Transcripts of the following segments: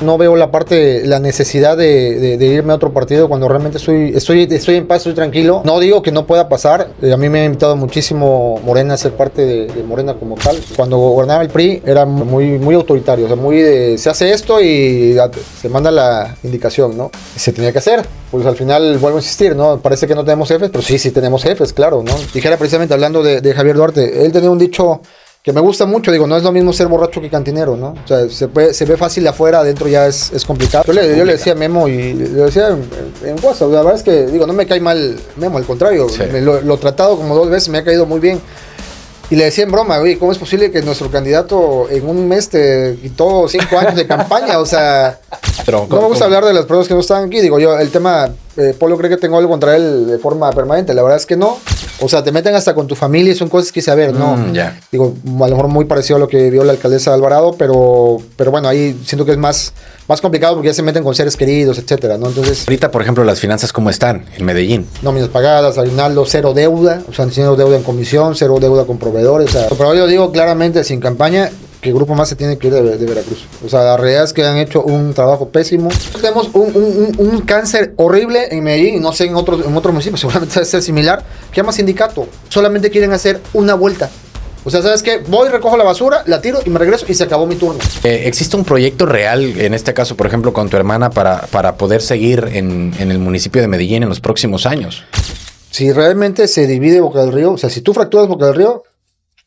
No veo la necesidad de irme a otro partido cuando realmente estoy en paz, estoy tranquilo. No digo que no pueda pasar. A mí me ha invitado muchísimo Morena a ser parte de Morena como tal. Cuando gobernaba el PRI era muy autoritario, o sea, se hace esto y se manda la indicación, ¿no? Se tenía que hacer. Pues al final vuelvo a insistir, ¿no? Parece que no tenemos jefes, pero sí tenemos jefes, claro, ¿no? Dijera precisamente hablando de Javier Duarte, él tenía un dicho que me gusta mucho, digo, no es lo mismo ser borracho que cantinero, ¿no? O sea, se ve fácil afuera, adentro ya es complicado. Yo le decía a Memo y le decía en WhatsApp, la verdad es que, digo, no me cae mal Memo, al contrario, sí. Lo he tratado como 2 veces, me ha caído muy bien. Y le decía en broma, oye, ¿cómo es posible que nuestro candidato en un mes te quitó 5 años de campaña? O sea, no me gusta hablar de las personas que no están aquí. Digo, yo, el tema, Polo cree que tengo algo contra él de forma permanente. La verdad es que no. O sea, te meten hasta con tu familia y son cosas que quise ver, ¿no? Yeah. Digo, a lo mejor muy parecido a lo que vio la alcaldesa de Alvarado, pero bueno, ahí siento que es más complicado porque ya se meten con seres queridos, etcétera, ¿no? Entonces, ahorita, por ejemplo, las finanzas, ¿cómo están en Medellín? Nóminas pagadas, aguinaldo, 0 deuda, o sea, 0 deuda en comisión, 0 deuda con proveedores. O sea, pero yo digo claramente, sin campaña, que Grupo Más se tiene que ir de Veracruz. O sea, la realidad es que han hecho un trabajo pésimo. Tenemos un cáncer horrible en Medellín, y no sé, en otros municipios, seguramente debe ser similar, que llama sindicato. Solamente quieren hacer una vuelta. O sea, ¿sabes qué? Voy, recojo la basura, la tiro y me regreso y se acabó mi turno. ¿Existe un proyecto real, en este caso, por ejemplo, con tu hermana, para poder seguir en el municipio de Medellín en los próximos años? Si realmente se divide Boca del Río, o sea, si tú fracturas Boca del Río,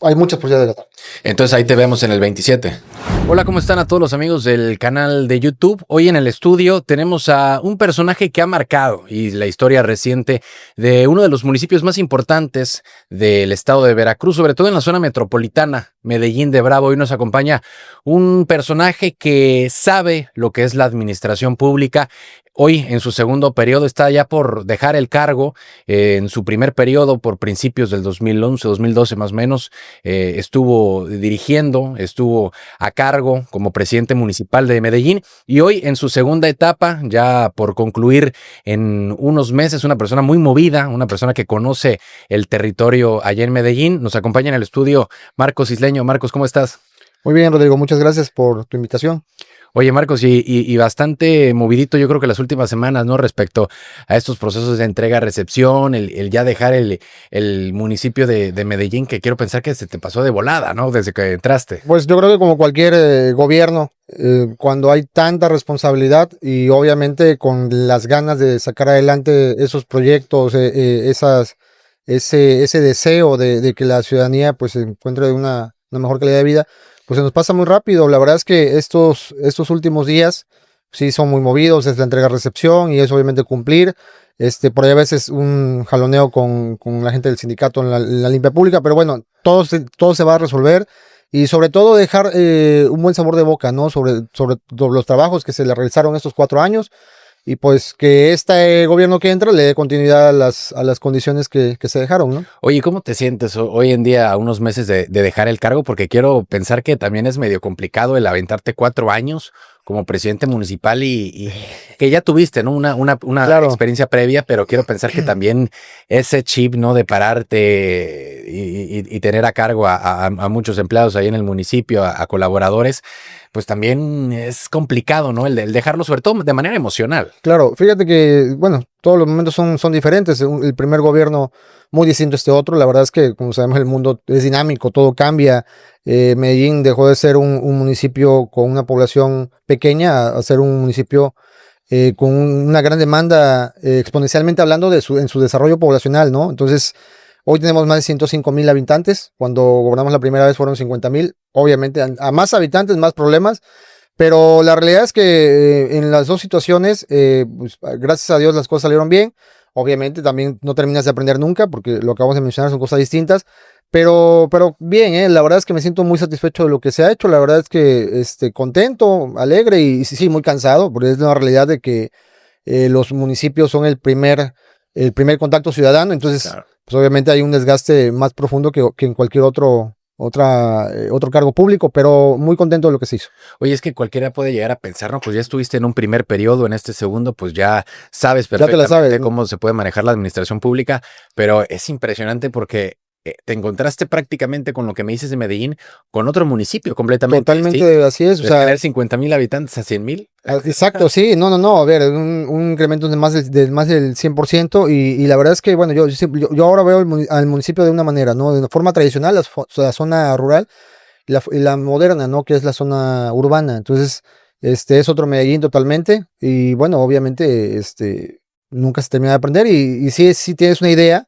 hay muchas posibilidades de ganar. Entonces ahí te vemos en el 27. Hola, ¿cómo están a todos los amigos del canal de YouTube? Hoy en el estudio tenemos a un personaje que ha marcado y la historia reciente de uno de los municipios más importantes del estado de Veracruz, sobre todo en la zona metropolitana, Medellín de Bravo. Hoy nos acompaña un personaje que sabe lo que es la administración pública. Hoy, en su segundo periodo, está ya por dejar el cargo. En su primer periodo, por principios del 2011, 2012 más o menos, estuvo dirigiendo, estuvo a cargo como presidente municipal de Medellín. Y hoy, en su segunda etapa, ya por concluir en unos meses, una persona muy movida, una persona que conoce el territorio allá en Medellín. Nos acompaña en el estudio Marcos Isleño. Marcos, ¿cómo estás? Muy bien, Rodrigo. Muchas gracias por tu invitación. Oye, Marcos, y bastante movidito yo creo que las últimas semanas, ¿no? Respecto a estos procesos de entrega-recepción, el ya dejar el municipio de Medellín, que quiero pensar que se te pasó de volada, ¿no? Desde que entraste. Pues yo creo que como cualquier gobierno, cuando hay tanta responsabilidad y obviamente con las ganas de sacar adelante esos proyectos, ese deseo de que la ciudadanía pues se encuentre una mejor calidad de vida, pues se nos pasa muy rápido. La verdad es que estos últimos días sí son muy movidos, es la entrega-recepción y es obviamente cumplir. Por ahí a veces un jaloneo con la gente del sindicato en la limpia pública, pero bueno, todo se va a resolver y sobre todo dejar un buen sabor de boca, ¿no? Sobre los trabajos que se le realizaron estos 4 años. Y pues que este gobierno que entra le dé continuidad a las condiciones que se dejaron, ¿no? Oye, ¿cómo te sientes hoy en día a unos meses de dejar el cargo? Porque quiero pensar que también es medio complicado el aventarte 4 años como presidente municipal y que ya tuviste, ¿no? Una claro, experiencia previa, pero quiero pensar que también ese chip, ¿no? De pararte y tener a cargo a muchos empleados ahí en el municipio, a colaboradores, pues también es complicado, ¿no? El dejarlo, sobre todo de manera emocional. Claro, fíjate que, bueno, todos los momentos son diferentes. El primer gobierno muy distinto a este otro. La verdad es que, como sabemos, el mundo es dinámico, todo cambia. Medellín dejó de ser un municipio con una población pequeña a ser un municipio con una gran demanda, exponencialmente hablando en su desarrollo poblacional, ¿no? Entonces, hoy tenemos más de 105,000 habitantes. Cuando gobernamos la primera vez fueron 50,000. Obviamente, a más habitantes, más problemas. Pero la realidad es que en las dos situaciones, pues, gracias a Dios las cosas salieron bien. Obviamente también no terminas de aprender nunca porque lo que acabamos de mencionar son cosas distintas. Pero bien, la verdad es que me siento muy satisfecho de lo que se ha hecho. La verdad es que contento, alegre y sí, muy cansado, porque es la realidad de que los municipios son el primer contacto ciudadano. Entonces, claro, pues obviamente hay un desgaste más profundo que en cualquier otro cargo público, pero muy contento de lo que se hizo. Oye, es que cualquiera puede llegar a pensar, ¿no? Pues ya estuviste en un primer periodo, en este segundo, pues ya sabes perfectamente cómo se puede manejar la administración pública, pero es impresionante porque te encontraste prácticamente con lo que me dices de Medellín, con otro municipio completamente Totalmente distinto. así es. O De sea, tener 50,000 habitantes a 100,000. exacto, sí, no, a ver, un incremento de más del 100%, y la verdad es que, bueno, yo ahora veo al municipio de una manera, ¿no? De una forma tradicional, la zona rural, y la moderna, ¿no? Que es la zona urbana. Entonces, es otro Medellín totalmente, y bueno, obviamente, nunca se termina de aprender, y sí tienes una idea,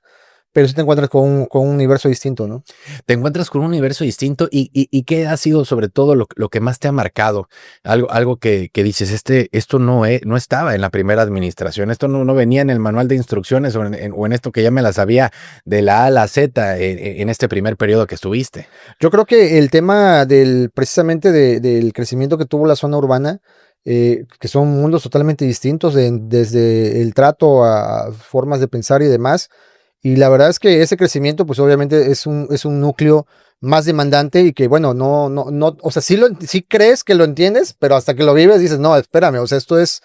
pero sí te encuentras con un universo distinto, ¿no? Te encuentras con un universo distinto y ¿qué ha sido sobre todo lo que más te ha marcado? Algo que dices, esto no estaba en la primera administración, esto no venía en el manual de instrucciones o en esto que ya me la sabía de la A a la Z en este primer periodo que estuviste. Yo creo que el tema precisamente del crecimiento que tuvo la zona urbana, que son mundos totalmente distintos, desde el trato a formas de pensar y demás. Y la verdad es que ese crecimiento, pues obviamente es un núcleo más demandante, y que, bueno, no, o sea, sí crees que lo entiendes, pero hasta que lo vives dices, no, espérame, o sea, esto es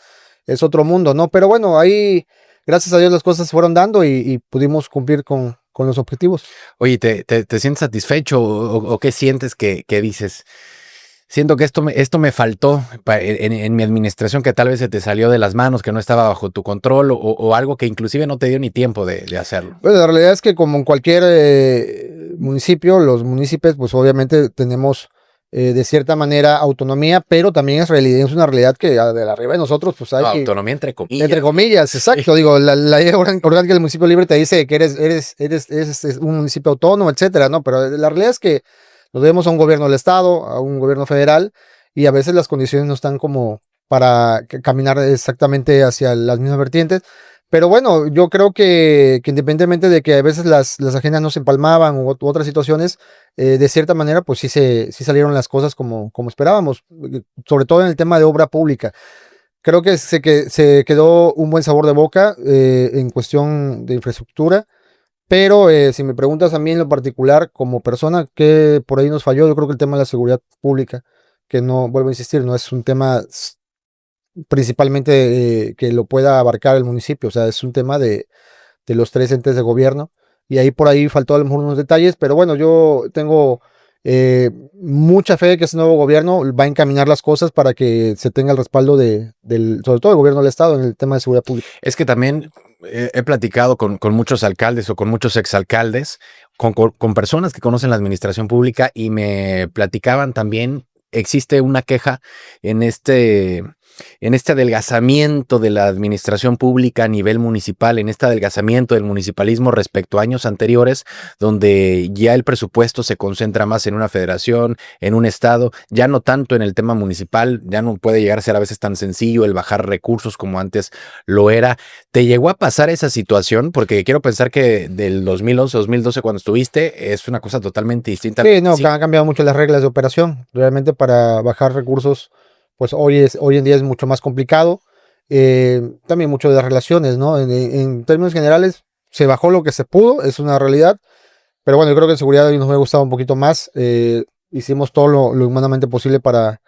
otro mundo, ¿no? Pero bueno, ahí, gracias a Dios, las cosas se fueron dando, y pudimos cumplir con los objetivos. Oye, ¿te sientes satisfecho o qué sientes que dices? Siento que esto me faltó en mi administración, que tal vez se te salió de las manos, que no estaba bajo tu control o algo que inclusive no te dio ni tiempo de hacerlo. Bueno, la realidad es que, como en cualquier municipio, los municipios, pues obviamente tenemos, de cierta manera, autonomía, pero también es una realidad que, de arriba de nosotros, pues No, hay que, autonomía entre comillas. entre comillas, exacto, digo, la ley orgánica del municipio libre te dice que eres un municipio autónomo, etcétera, ¿no? Pero la realidad es que nos debemos a un gobierno del estado, a un gobierno federal, y a veces las condiciones no están como para caminar exactamente hacia las mismas vertientes. Pero bueno, yo creo que independientemente de que a veces las agendas no se empalmaban, u otras situaciones, de cierta manera, pues sí salieron las cosas como esperábamos, sobre todo en el tema de obra pública. Creo que se quedó un buen sabor de boca, en cuestión de infraestructura, pero si me preguntas a mí en lo particular, como persona, que por ahí nos falló, yo creo que el tema de la seguridad pública, que no, vuelvo a insistir, no es un tema principalmente, que lo pueda abarcar el municipio, o sea, es un tema de los tres entes de gobierno, y ahí por ahí faltó a lo mejor unos detalles, pero bueno, yo tengo, mucha fe de que ese nuevo gobierno va a encaminar las cosas para que se tenga el respaldo sobre todo el gobierno del estado, en el tema de seguridad pública. Es que también he platicado con muchos alcaldes o con muchos exalcaldes, con personas que conocen la administración pública y me platicaban también, existe una queja en este adelgazamiento de la administración pública a nivel municipal, en este adelgazamiento del municipalismo respecto a años anteriores, donde ya el presupuesto se concentra más en una federación, en un estado, ya no tanto en el tema municipal, ya no puede llegar a ser a veces tan sencillo el bajar recursos como antes lo era. ¿Te llegó a pasar esa situación? Porque quiero pensar que del 2011, 2012, cuando estuviste, es una cosa totalmente distinta. Sí, no, han cambiado mucho las reglas de operación. Realmente, para bajar recursos, pues hoy en día es mucho más complicado. También mucho de las relaciones, ¿no? En términos generales, se bajó lo que se pudo, es una realidad. Pero bueno, yo creo que en seguridad hoy nos hubiera gustado un poquito más. Hicimos todo lo humanamente posible para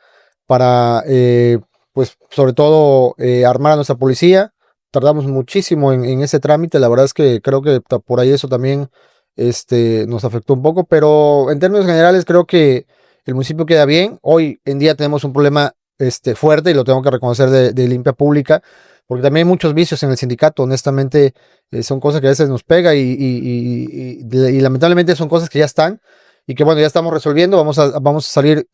pues, sobre todo, armar a nuestra policía. Tardamos muchísimo en ese trámite. La verdad es que creo que por ahí eso también, nos afectó un poco. Pero en términos generales, creo que el municipio queda bien. Hoy en día tenemos un problema, fuerte, y lo tengo que reconocer, de limpia pública, porque también hay muchos vicios en el sindicato. Honestamente, son cosas que a veces nos pega, y lamentablemente son cosas que ya están, y que, bueno, ya estamos resolviendo. Vamos a salir,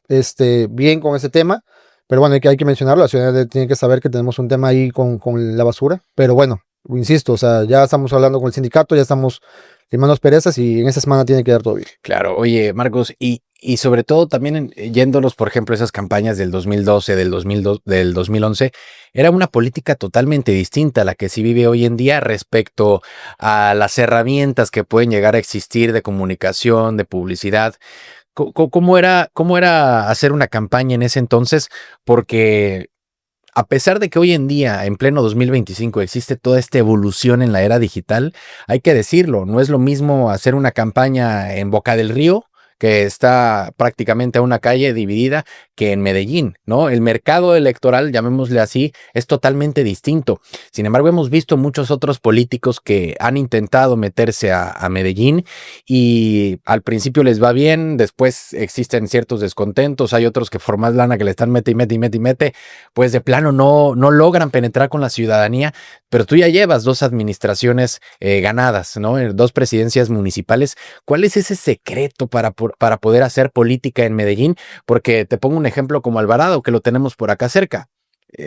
bien con ese tema. Pero bueno, hay que mencionarlo, la ciudadanía tiene que saber que tenemos un tema ahí con la basura. Pero bueno, insisto, o sea, ya estamos hablando con el sindicato, ya estamos limando asperezas, y en esta semana tiene que dar todo bien. Claro, oye, Marcos, y sobre todo también yéndonos, por ejemplo, esas campañas del 2012, del 2011, era una política totalmente distinta a la que se vive hoy en día respecto a las herramientas que pueden llegar a existir de comunicación, de publicidad. ¿Cómo era hacer una campaña en ese entonces? Porque a pesar de que hoy en día, en pleno 2025, existe toda esta evolución en la era digital, hay que decirlo, no es lo mismo hacer una campaña en Boca del Río, que está prácticamente a una calle dividida, que en Medellín, ¿no? El mercado electoral, llamémosle así, es totalmente distinto. Sin embargo, hemos visto muchos otros políticos que han intentado meterse a Medellín y al principio les va bien, después existen ciertos descontentos, hay otros que por más lana que le están mete y mete y mete y mete, pues de plano no logran penetrar con la ciudadanía, pero tú ya llevas 2 administraciones ganadas, ¿no? 2 presidencias municipales. ¿Cuál es ese secreto para poder hacer política en Medellín? Porque te pongo un ejemplo como Alvarado, que lo tenemos por acá cerca.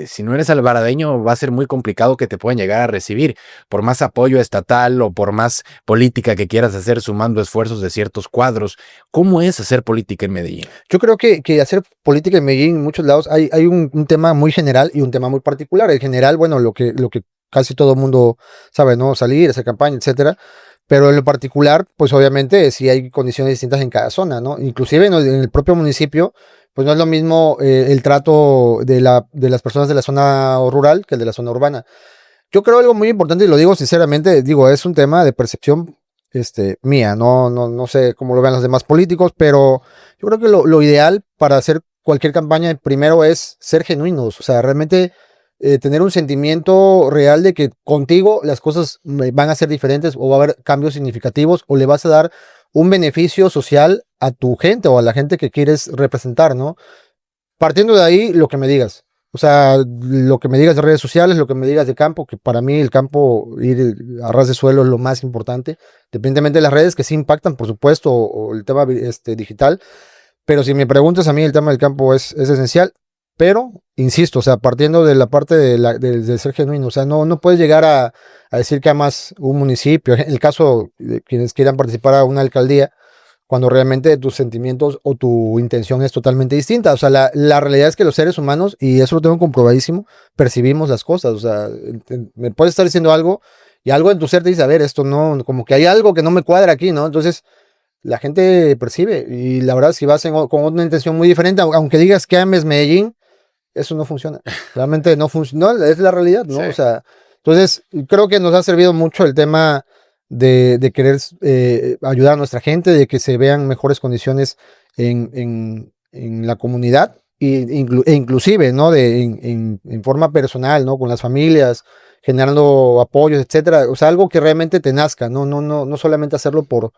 Si no eres alvaradeño, va a ser muy complicado que te puedan llegar a recibir, por más apoyo estatal o por más política que quieras hacer sumando esfuerzos de ciertos cuadros. ¿Cómo es hacer política en Medellín? Yo creo que hacer política en Medellín en muchos lados hay un tema muy general y un tema muy particular. El general, bueno, lo que casi todo el mundo sabe, ¿no? Salir, hacer campaña, etcétera. Pero en lo particular, pues obviamente sí hay condiciones distintas en cada zona, ¿no? Inclusive en el propio municipio, pues no es lo mismo el trato de las personas de la zona rural que el de la zona urbana. Yo creo algo muy importante y lo digo sinceramente, digo, es un tema de percepción mía, no sé cómo lo vean los demás políticos, pero yo creo que lo ideal para hacer cualquier campaña primero es ser genuinos, o sea, realmente tener un sentimiento real de que contigo las cosas van a ser diferentes o va a haber cambios significativos o le vas a dar un beneficio social a tu gente o a la gente que quieres representar, ¿no? Partiendo de ahí, lo que me digas. O sea, lo que me digas de redes sociales, lo que me digas de campo, que para mí el campo, ir a ras de suelo es lo más importante, independientemente de las redes que sí impactan, por supuesto, o el tema digital. Pero si me preguntas a mí, el tema del campo es esencial. Pero, insisto, o sea, partiendo de la parte de ser genuino, o sea, no puedes llegar a decir que amas un municipio. En el caso de quienes quieran participar a una alcaldía, cuando realmente tus sentimientos o tu intención es totalmente distinta. O sea, la realidad es que los seres humanos, y eso lo tengo comprobadísimo, percibimos las cosas. O sea, me puedes estar diciendo algo y algo en tu ser te dice, a ver, esto no, como que hay algo que no me cuadra aquí, ¿no? Entonces, la gente percibe. Y la verdad, si vas con una intención muy diferente, aunque digas que ames Medellín, eso no funciona. Realmente no funciona. No, es la realidad, ¿no? Sí. O sea, entonces, creo que nos ha servido mucho el tema de querer ayudar a nuestra gente, de que se vean mejores condiciones en la comunidad e inclusive, ¿no? En forma personal, ¿no? Con las familias, generando apoyos, etcétera. O sea, algo que realmente te nazca, no solamente hacerlo por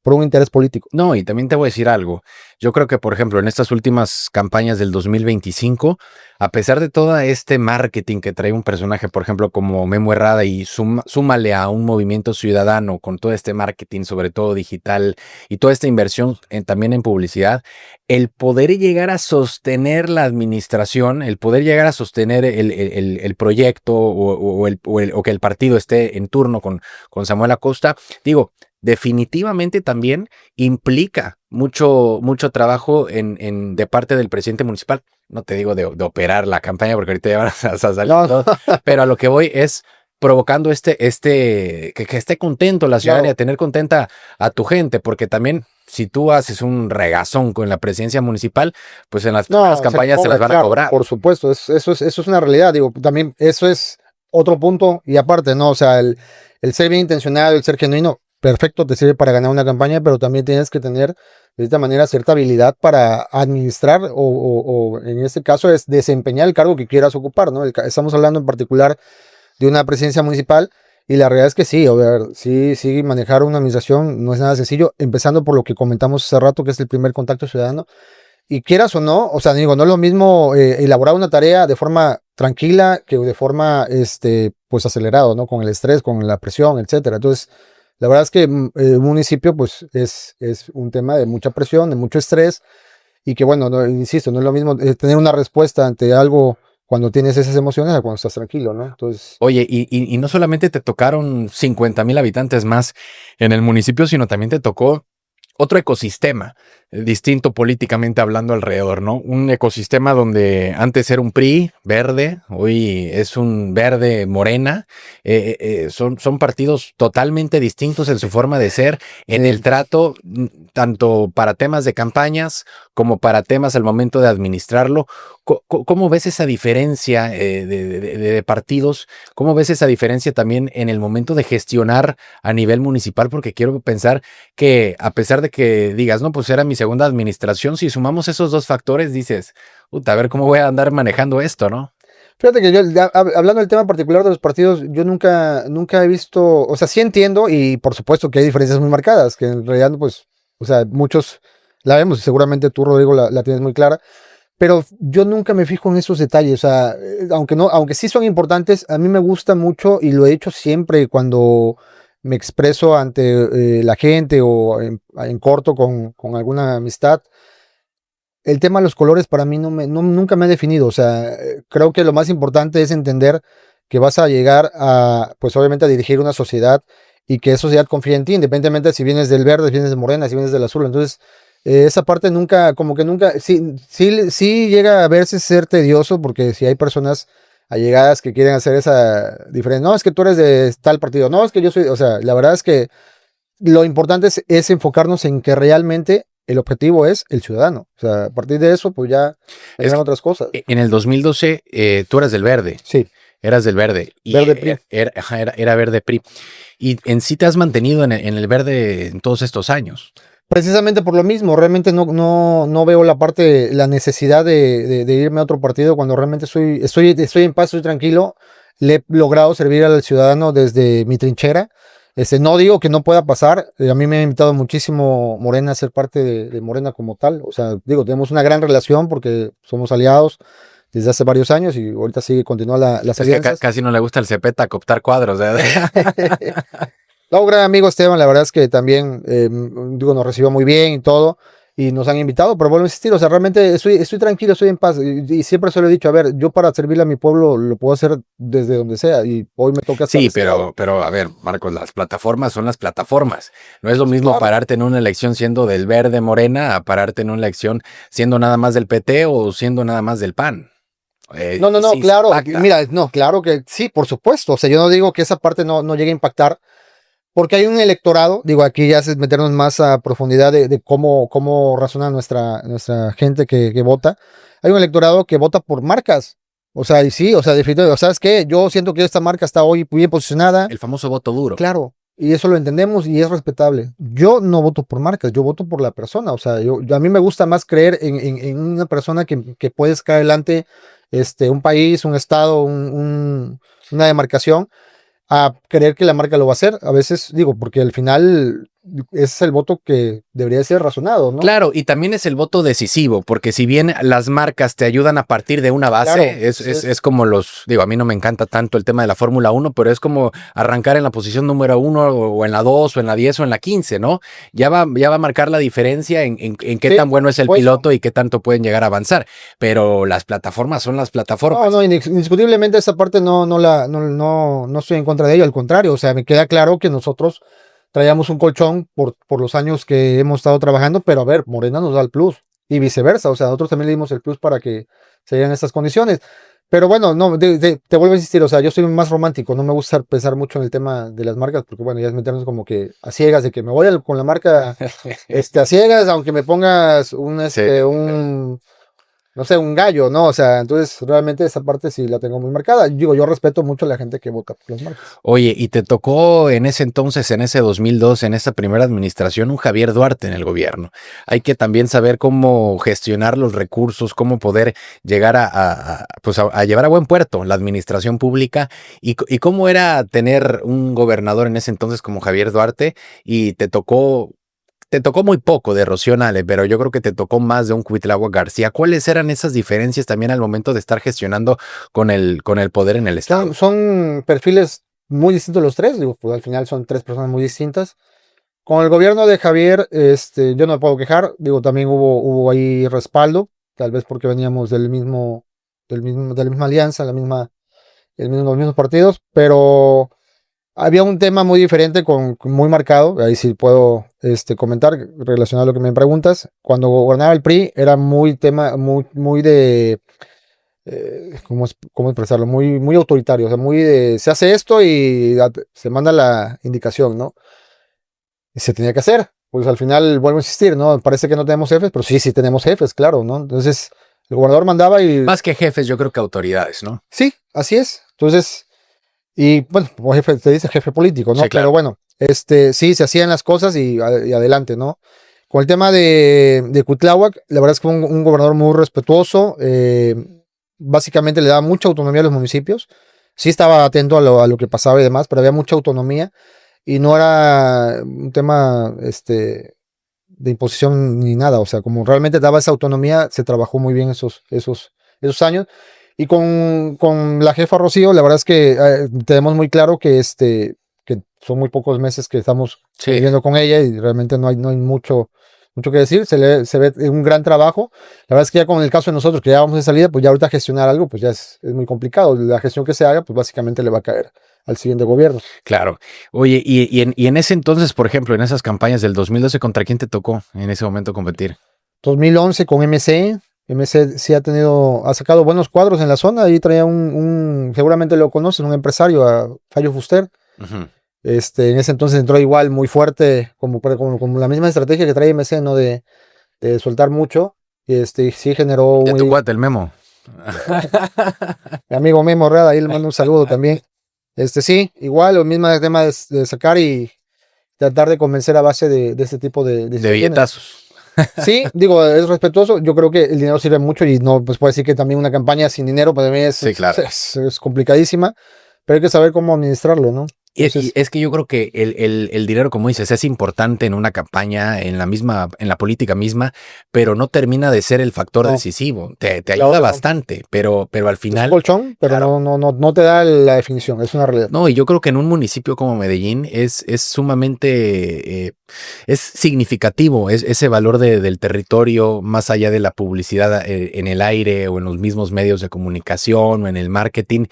un interés político. No, y también te voy a decir algo. Yo creo que, por ejemplo, en estas últimas campañas del 2025, a pesar de todo este marketing que trae un personaje, por ejemplo, como Memo Herrada, y súmale a un movimiento ciudadano con todo este marketing, sobre todo digital, y toda esta inversión también en publicidad, el poder llegar a sostener la administración, el poder llegar a sostener el proyecto o que el partido esté en turno con Samuel Acosta, digo, definitivamente también implica mucho trabajo de parte del presidente municipal. No te digo de operar la campaña porque ahorita ya van a salir todo, pero a lo que voy es provocando que esté contento la ciudadanía, tener contenta a tu gente, porque también si tú haces un regazón con la presidencia municipal, pues en las campañas se las van a cobrar. Por supuesto, eso es una realidad. Digo, también eso es otro punto y aparte, ¿no? O sea, el ser bien intencionado, el ser genuino, perfecto, te sirve para ganar una campaña, pero también tienes que tener de esta manera cierta habilidad para administrar o en este caso es desempeñar el cargo que quieras ocupar, ¿no? Estamos hablando en particular de una presidencia municipal y la realidad es que sí, sí, manejar una administración no es nada sencillo, empezando por lo que comentamos hace rato, que es el primer contacto ciudadano. Y quieras o no, o sea, digo, no es lo mismo elaborar una tarea de forma tranquila que de forma, pues acelerado, ¿no? Con el estrés, con la presión, etcétera. Entonces, la verdad es que un municipio pues es un tema de mucha presión, de mucho estrés y que bueno, insisto, no es lo mismo tener una respuesta ante algo cuando tienes esas emociones a cuando estás tranquilo, ¿no? Entonces, oye, y no solamente te tocaron 50,000 habitantes más en el municipio, sino también te tocó otro ecosistema distinto políticamente hablando alrededor, ¿no? Un ecosistema donde antes era un PRI verde, hoy es un verde morena. Son partidos totalmente distintos en su forma de ser, en el trato, tanto para temas de campañas como para temas al momento de administrarlo. ¿Cómo ves esa diferencia de partidos? ¿Cómo ves esa diferencia también en el momento de gestionar a nivel municipal? Porque quiero pensar que a pesar de que digas, no, pues era mi segunda administración, si sumamos esos dos factores, dices, puta, a ver cómo voy a andar manejando esto, ¿no? Fíjate que yo, hablando del tema particular de los partidos, yo nunca he visto, o sea, sí entiendo y por supuesto que hay diferencias muy marcadas, que en realidad, pues, o sea, muchos la vemos y seguramente tú, Rodrigo, la tienes muy clara, pero yo nunca me fijo en esos detalles, o sea, aunque sí son importantes, a mí me gusta mucho y lo he hecho siempre cuando me expreso ante la gente o en corto con alguna amistad. El tema de los colores para mí nunca me ha definido. O sea, creo que lo más importante es entender que vas a llegar a, pues obviamente a dirigir una sociedad y que esa sociedad confía en ti, independientemente de si vienes del verde, si vienes de morena, si vienes del azul. Entonces, esa parte nunca, como que nunca, sí llega a verse ser tedioso porque si hay personas allegadas que quieren hacer esa diferencia. No, es que tú eres de tal partido. No, es que yo soy, o sea, la verdad es que lo importante es enfocarnos en que realmente el objetivo es el ciudadano. O sea, a partir de eso, pues ya Es vendrán que otras cosas. en el 2012 tú eras del verde. Sí, Eras del verde. Y verde PRI. ajá, era verde PRI. Y en sí te has mantenido en el verde en todos estos años. Precisamente por lo mismo, realmente no veo la necesidad de irme a otro partido cuando realmente estoy en paz, estoy tranquilo. Le he logrado servir al ciudadano desde mi trinchera. No digo que no pueda pasar. A mí me ha invitado muchísimo Morena a ser parte de Morena como tal. O sea, digo, tenemos una gran relación porque somos aliados desde hace varios años y ahorita sí continúa las Es que alianzas. casi no le gusta el Cepeta cooptar cuadros. No, un gran amigo Esteban, la verdad es que también, digo, nos recibió muy bien y todo, y nos han invitado, pero vuelvo a insistir, o sea, realmente estoy tranquilo, estoy en paz, y siempre se lo he dicho, a ver, yo para servirle a mi pueblo lo puedo hacer desde donde sea, y hoy me toca estar Sí, de este lado. pero a ver, Marcos, las plataformas son las plataformas. No es lo mismo Claro. pararte en una elección siendo del verde morena a pararte en una elección siendo nada más del PT o siendo nada más del PAN. No, Sí, se claro, impacta. mira, no, claro que sí, por supuesto, o sea, yo no digo que esa parte no llegue a impactar, porque hay un electorado, digo, aquí ya es meternos más a profundidad de cómo razona nuestra gente que vota. Hay un electorado que vota por marcas. O sea, y sí, o sea, definitivamente, ¿sabes qué? Yo siento que esta marca está hoy bien posicionada. El famoso voto duro. Claro, y eso lo entendemos y es respetable. Yo no voto por marcas, yo voto por la persona. O sea, a mí me gusta más creer en una persona que puede sacar adelante un país, un estado, una demarcación a creer que la marca lo va a hacer. A veces digo, porque al final ese es el voto que debería ser razonado, ¿no? Claro, y también es el voto decisivo, porque si bien las marcas te ayudan a partir de una base, Claro, es como digo, a mí no me encanta tanto el tema de la Fórmula 1, pero es como arrancar en la posición número 1 o en la 2 o en la 10 o en la 15, ¿no? Ya va a marcar la diferencia en qué sí, tan bueno es el pues, piloto y qué tanto pueden llegar a avanzar, pero las plataformas son las plataformas. no, indiscutiblemente esa parte no estoy en contra de ello, al contrario, o sea, me queda claro que nosotros traíamos un colchón por los años que hemos estado trabajando, pero a ver, Morena nos da el plus y viceversa, o sea, nosotros también le dimos el plus para que se dieran estas condiciones. Pero bueno, no, te vuelvo a insistir, o sea, yo soy más romántico, no me gusta pensar mucho en el tema de las marcas, porque bueno, ya es meternos como que a ciegas, de que me voy con la marca a ciegas, aunque me pongas Sí. no sé, un gallo, ¿no? O sea, entonces realmente esa parte sí la tengo muy marcada. Digo, yo respeto mucho a la gente que vota por las marcas. Oye, y te tocó en ese entonces, en ese 2002, en esa primera administración, un Javier Duarte en el gobierno. Hay que también saber cómo gestionar los recursos, cómo poder llegar pues a llevar a buen puerto la administración pública y cómo era tener un gobernador en ese entonces como Javier Duarte y te tocó muy poco de Rocío Nale, pero yo creo que te tocó más de un Cuitláhuac García. ¿Cuáles eran esas diferencias también al momento de estar gestionando con el poder en el Estado? Son perfiles muy distintos los tres, digo, pues al final son tres personas muy distintas. Con el gobierno de Javier, yo no me puedo quejar, digo, también hubo ahí respaldo, tal vez porque veníamos de la misma alianza, los mismos partidos, pero había un tema muy diferente, muy marcado, ahí sí puedo comentar, relacionado a lo que me preguntas. Cuando gobernaba el PRI era muy tema, muy de, ¿cómo expresarlo? Muy autoritario, o sea, muy de, se hace esto y se manda la indicación, ¿no? Y se tenía que hacer. pues al final vuelvo a insistir, ¿no? Parece que no tenemos jefes, pero sí, sí tenemos jefes, claro, ¿no? Entonces, el gobernador mandaba y... Más que jefes, yo creo que autoridades, ¿no? Sí, así es. Entonces, y bueno, como jefe, te dice jefe político, ¿no? Sí, claro. Pero bueno, sí, se hacían las cosas y adelante, ¿no? Con el tema de Cuitláhuac, la verdad es que fue un gobernador muy respetuoso, básicamente le daba mucha autonomía a los municipios, sí estaba atento a lo que pasaba y demás, pero había mucha autonomía y no era un tema de imposición ni nada, o sea, como realmente daba esa autonomía, se trabajó muy bien esos años. Y con la jefa Rocío, la verdad es que tenemos muy claro que son muy pocos meses que estamos viviendo con ella y realmente no hay mucho que decir, se ve un gran trabajo. La verdad es que ya con el caso de nosotros, que ya vamos de salida, pues ya ahorita gestionar algo, pues ya es muy complicado. La gestión que se haga, pues básicamente le va a caer al siguiente gobierno. Claro. Oye, y en ese entonces, por ejemplo, en esas campañas del 2012, ¿contra quién te tocó en ese momento competir? 2011 con MC. MC sí ha sacado buenos cuadros en la zona. Ahí traía seguramente lo conocen, un empresario, a Fallo Fuster. Uh-huh. En ese entonces entró igual muy fuerte, como la misma estrategia que trae MC, ¿no? De soltar mucho. Y sí generó De tu cuate, el Memo. Mi amigo Memo Rada, ahí le mando un saludo también. Sí, igual, lo mismo tema de sacar y tratar de convencer a base de este tipo de billetazos. Sí, digo, es respetuoso. Yo creo que el dinero sirve mucho y no, pues puede decir que también una campaña sin dinero para mí sí, claro. es complicadísima, pero hay que saber cómo administrarlo, ¿no? Entonces, y es que yo creo que el dinero, como dices, es importante en una campaña, en la política misma, pero no termina de ser el factor decisivo. Te ayuda bastante, pero al final. Es colchón, pero claro, no te da la definición, es una realidad. No, y yo creo que en un municipio como Medellín es sumamente es significativo ese valor del territorio, más allá de la publicidad en el aire o en los mismos medios de comunicación o en el marketing.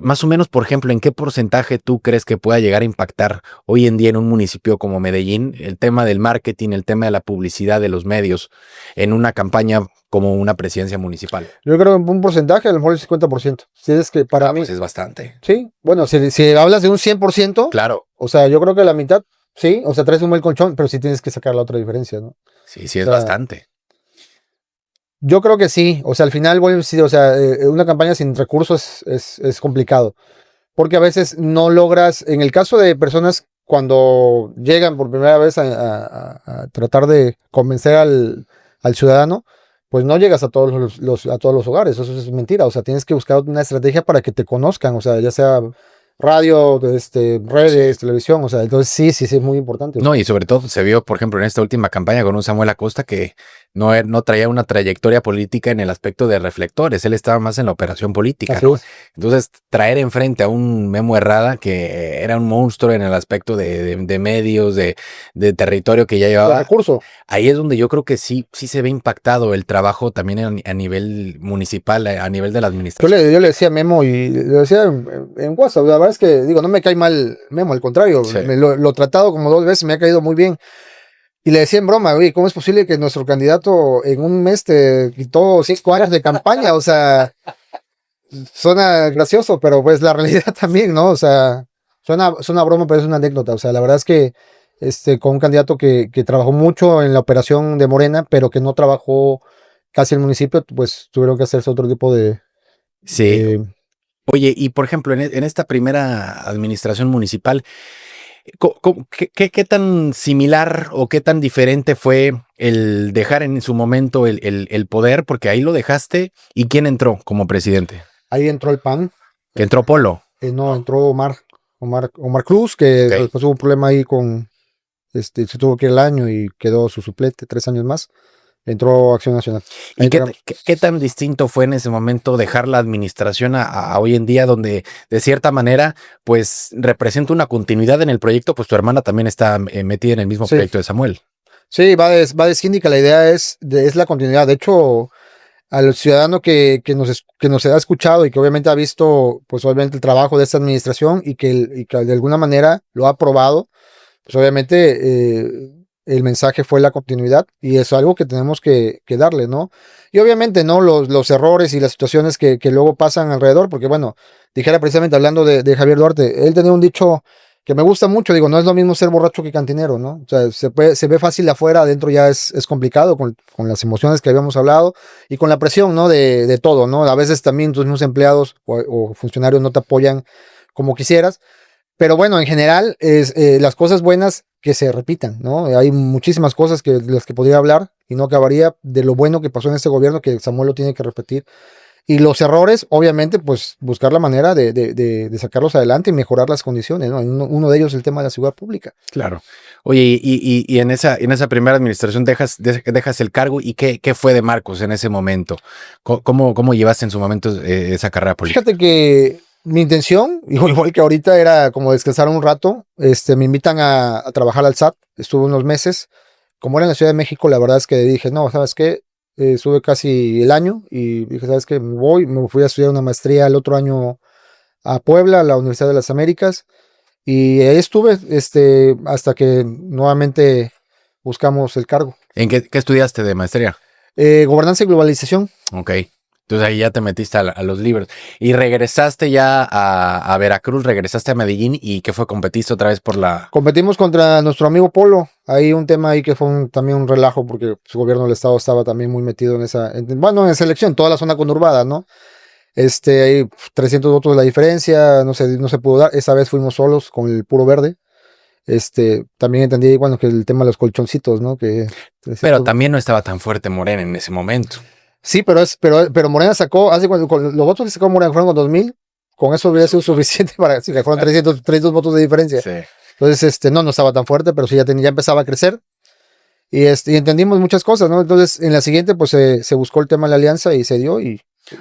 Más o menos, por ejemplo, ¿en qué porcentaje tú crees que pueda llegar a impactar hoy en día en un municipio como Medellín el tema del marketing, el tema de la publicidad de los medios en una campaña como una presidencia municipal? Yo creo que un porcentaje, a lo mejor el 50%. Si es que para mí pues es bastante. Sí, bueno, si hablas de un 100%, claro. O sea, yo creo que la mitad, sí, o sea, traes un buen colchón, pero sí tienes que sacar la otra diferencia, ¿no? Sí, es bastante. Yo creo que sí, o sea, al final, o sea, una campaña sin recursos es complicado, porque a veces no logras, en el caso de personas cuando llegan por primera vez a tratar de convencer al ciudadano, pues no llegas a todos a todos los hogares, eso es mentira, o sea, tienes que buscar una estrategia para que te conozcan, o sea, ya sea radio, redes, televisión, o sea, entonces sí, es muy importante. No, y sobre todo se vio, por ejemplo, en esta última campaña con un Samuel Acosta que no traía una trayectoria política en el aspecto de reflectores, él estaba más en la operación política, ¿no? Entonces, traer enfrente a un Memo Herrada que era un monstruo en el aspecto de medios, de territorio que ya llevaba. Recurso. Ahí es donde yo creo que sí se ve impactado el trabajo también a nivel municipal, a nivel de la administración. Yo le decía a Memo y le decía en WhatsApp, la verdad es que, digo, no me cae mal Memo, al contrario, sí. Lo he tratado como 2 veces, me ha caído muy bien. Y le decía en broma, oye, ¿cómo es posible que nuestro candidato en un mes te quitó 5 años de campaña? O sea, suena gracioso, pero pues la realidad también, ¿no? O sea, suena broma, pero es una anécdota. O sea, la verdad es que con un candidato que trabajó mucho en la operación de Morena, pero que no trabajó casi el municipio, pues tuvieron que hacerse otro tipo de... Sí. Oye, y por ejemplo, en esta primera administración municipal, ¿qué tan similar o qué tan diferente fue el dejar en su momento el poder? Porque ahí lo dejaste. ¿Y quién entró como presidente? Ahí entró el PAN. ¿Que entró Polo? No, entró Omar Cruz, que después hubo un problema ahí con... se tuvo que ir el año y quedó su suplente 3 años más. Entró Acción Nacional. ¿Y qué tan distinto fue en ese momento dejar la administración a hoy en día, donde de cierta manera pues representa una continuidad en el proyecto? Pues tu hermana también está metida en el mismo proyecto de Samuel. Sí, va de síndica, la idea es la continuidad. De hecho, al ciudadano que nos ha escuchado y que obviamente ha visto pues obviamente el trabajo de esta administración y que de alguna manera lo ha aprobado, pues obviamente el mensaje fue la continuidad y es algo que tenemos que darle, ¿no? Y obviamente, ¿no? Los errores y las situaciones que luego pasan alrededor, porque bueno, dijera precisamente hablando de Javier Duarte, él tenía un dicho que me gusta mucho. Digo, no es lo mismo ser borracho que cantinero, ¿no? O sea, se ve fácil afuera, adentro ya es complicado con las emociones que habíamos hablado y con la presión, ¿no? De todo, ¿no? A veces también tus mismos empleados o funcionarios no te apoyan como quisieras. Pero bueno, en general, las cosas buenas que se repitan, ¿no? Hay muchísimas cosas de las que podría hablar y no acabaría de lo bueno que pasó en este gobierno, que Samuel lo tiene que repetir. Y los errores, obviamente, pues buscar la manera de sacarlos adelante y mejorar las condiciones, ¿no? Uno de ellos es el tema de la seguridad pública. Claro. Oye, y en esa primera administración dejas el cargo, ¿y qué fue de Marcos en ese momento? ¿Cómo llevaste en su momento esa carrera política? Fíjate que mi intención, igual que ahorita, era como descansar un rato. Me invitan a trabajar al SAT, estuve unos meses. Como era en la Ciudad de México, la verdad es que dije, no, ¿sabes qué? Estuve casi el año y dije, ¿sabes qué? Me fui a estudiar una maestría el otro año a Puebla, a la Universidad de las Américas, y ahí estuve hasta que nuevamente buscamos el cargo. ¿En qué estudiaste de maestría? Gobernanza y globalización. Ok. Entonces ahí ya te metiste a los libros. Y regresaste ya a Veracruz, regresaste a Medellín, ¿y qué fue? ¿Competiste otra vez por la...? Competimos contra nuestro amigo Polo. Hay un tema ahí que fue también un relajo porque su gobierno del estado estaba también muy metido en en selección, toda la zona conurbada, ¿no? Hay 300 votos de la diferencia, no se pudo dar. Esa vez fuimos solos con el puro verde. También entendí, bueno, que el tema de los colchoncitos, ¿no? Pero también no estaba tan fuerte Morena en ese momento. Sí, pero Morena sacó, con los votos que sacó Morena fueron con 2000, con eso hubiera sido suficiente para que fueron 300 votos de diferencia. Sí. Entonces, no estaba tan fuerte, pero sí ya empezaba a crecer. Y entendimos muchas cosas, ¿no? Entonces, en la siguiente, pues se buscó el tema de la alianza y se dio.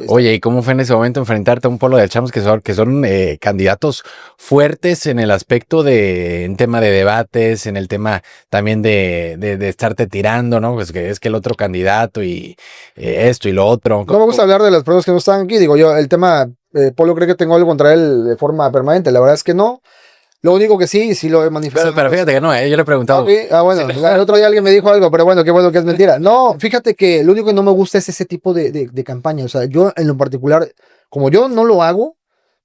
Oye, ¿y cómo fue en ese momento enfrentarte a un polo de chamos que son candidatos fuertes en el aspecto en tema de debates, en el tema también de estarte tirando, ¿no? Pues que es que el otro candidato y esto y lo otro. No me gusta hablar de las pruebas que no están aquí. Digo, yo, el tema, Polo cree que tengo algo contra él de forma permanente. La verdad es que no. Lo único que sí lo he manifestado. Pero fíjate que no, yo le he preguntado. Okay. Bueno, el otro día alguien me dijo algo, pero bueno, qué bueno que es mentira. No, fíjate que lo único que no me gusta es ese tipo de campaña. O sea, yo en lo particular, como yo no lo hago,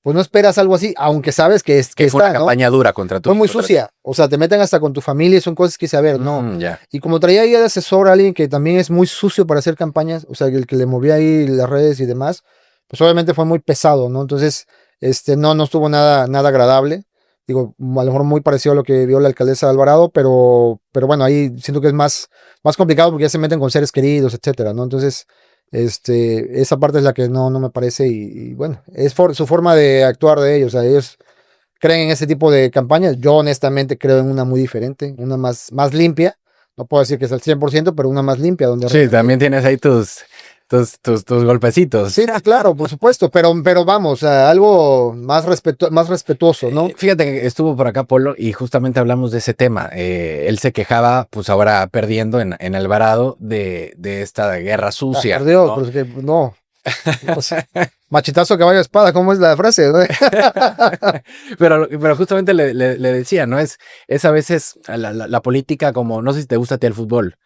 pues no esperas algo así, aunque sabes que fue una campaña dura contra tu. Fue muy sucia. O sea, te meten hasta con tu familia y son cosas que saber, no. Ya. Y como traía ahí de asesor a alguien que también es muy sucio para hacer campañas, o sea, el que le movía ahí las redes y demás, pues obviamente fue muy pesado, ¿no? Entonces, no estuvo nada agradable. Digo, a lo mejor muy parecido a lo que vio la alcaldesa de Alvarado, pero bueno, ahí siento que es más complicado porque ya se meten con seres queridos, etcétera, ¿no? Entonces, esa parte es la que no me parece y bueno, es su forma de actuar de ellos. O sea, ellos creen en ese tipo de campañas. Yo honestamente creo en una muy diferente, una más limpia. No puedo decir que es al 100%, pero una más limpia. Sí, también tienes ahí tus golpecitos. Sí, claro, por supuesto, pero vamos, algo más respetuoso, ¿no? Fíjate que estuvo por acá Polo y justamente hablamos de ese tema. Él se quejaba, pues ahora perdiendo en Alvarado, de esta guerra sucia. Por Dios, ¿no? Pero es que no. Pues, machetazo, caballo, espada, ¿cómo es la frase? ¿No? pero justamente le decía, ¿no? Es a veces la política como, no sé si te gusta a ti el fútbol.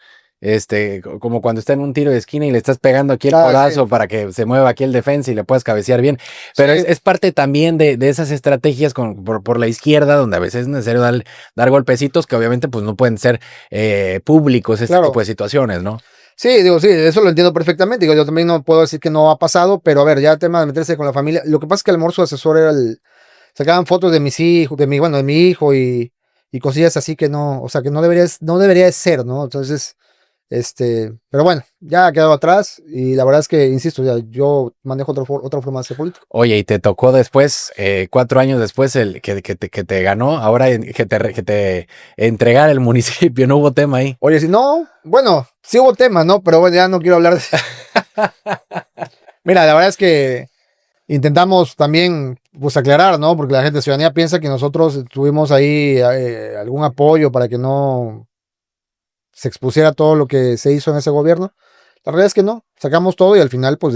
Como cuando está en un tiro de esquina y le estás pegando aquí el codazo para que se mueva aquí el defensa y le puedas cabecear bien. Pero es parte también de esas estrategias por la izquierda, donde a veces es necesario dar golpecitos que obviamente pues no pueden ser públicos, ese tipo de situaciones, ¿no? Sí, digo, sí, eso lo entiendo perfectamente. Digo, yo también no puedo decir que no ha pasado, pero a ver, ya el tema de meterse con la familia. Lo que pasa es que el amor su asesor era sacaban fotos de mis hijos, de mi hijo y cosillas así que no, o sea, que no debería de ser, ¿no? Entonces, pero bueno, ya ha quedado atrás y la verdad es que, insisto, ya yo manejo otra forma de ser político. Oye, y te tocó después, 4 años después, que te ganó, ahora que te entregara el municipio, ¿no hubo tema ahí? Oye, si no, bueno, sí hubo tema, ¿no? Pero bueno, ya no quiero hablar de Mira, la verdad es que intentamos también, pues, aclarar, ¿no? Porque la gente de ciudadanía piensa que nosotros tuvimos ahí algún apoyo para que no se expusiera todo lo que se hizo en ese gobierno. La realidad es que no, sacamos todo y al final pues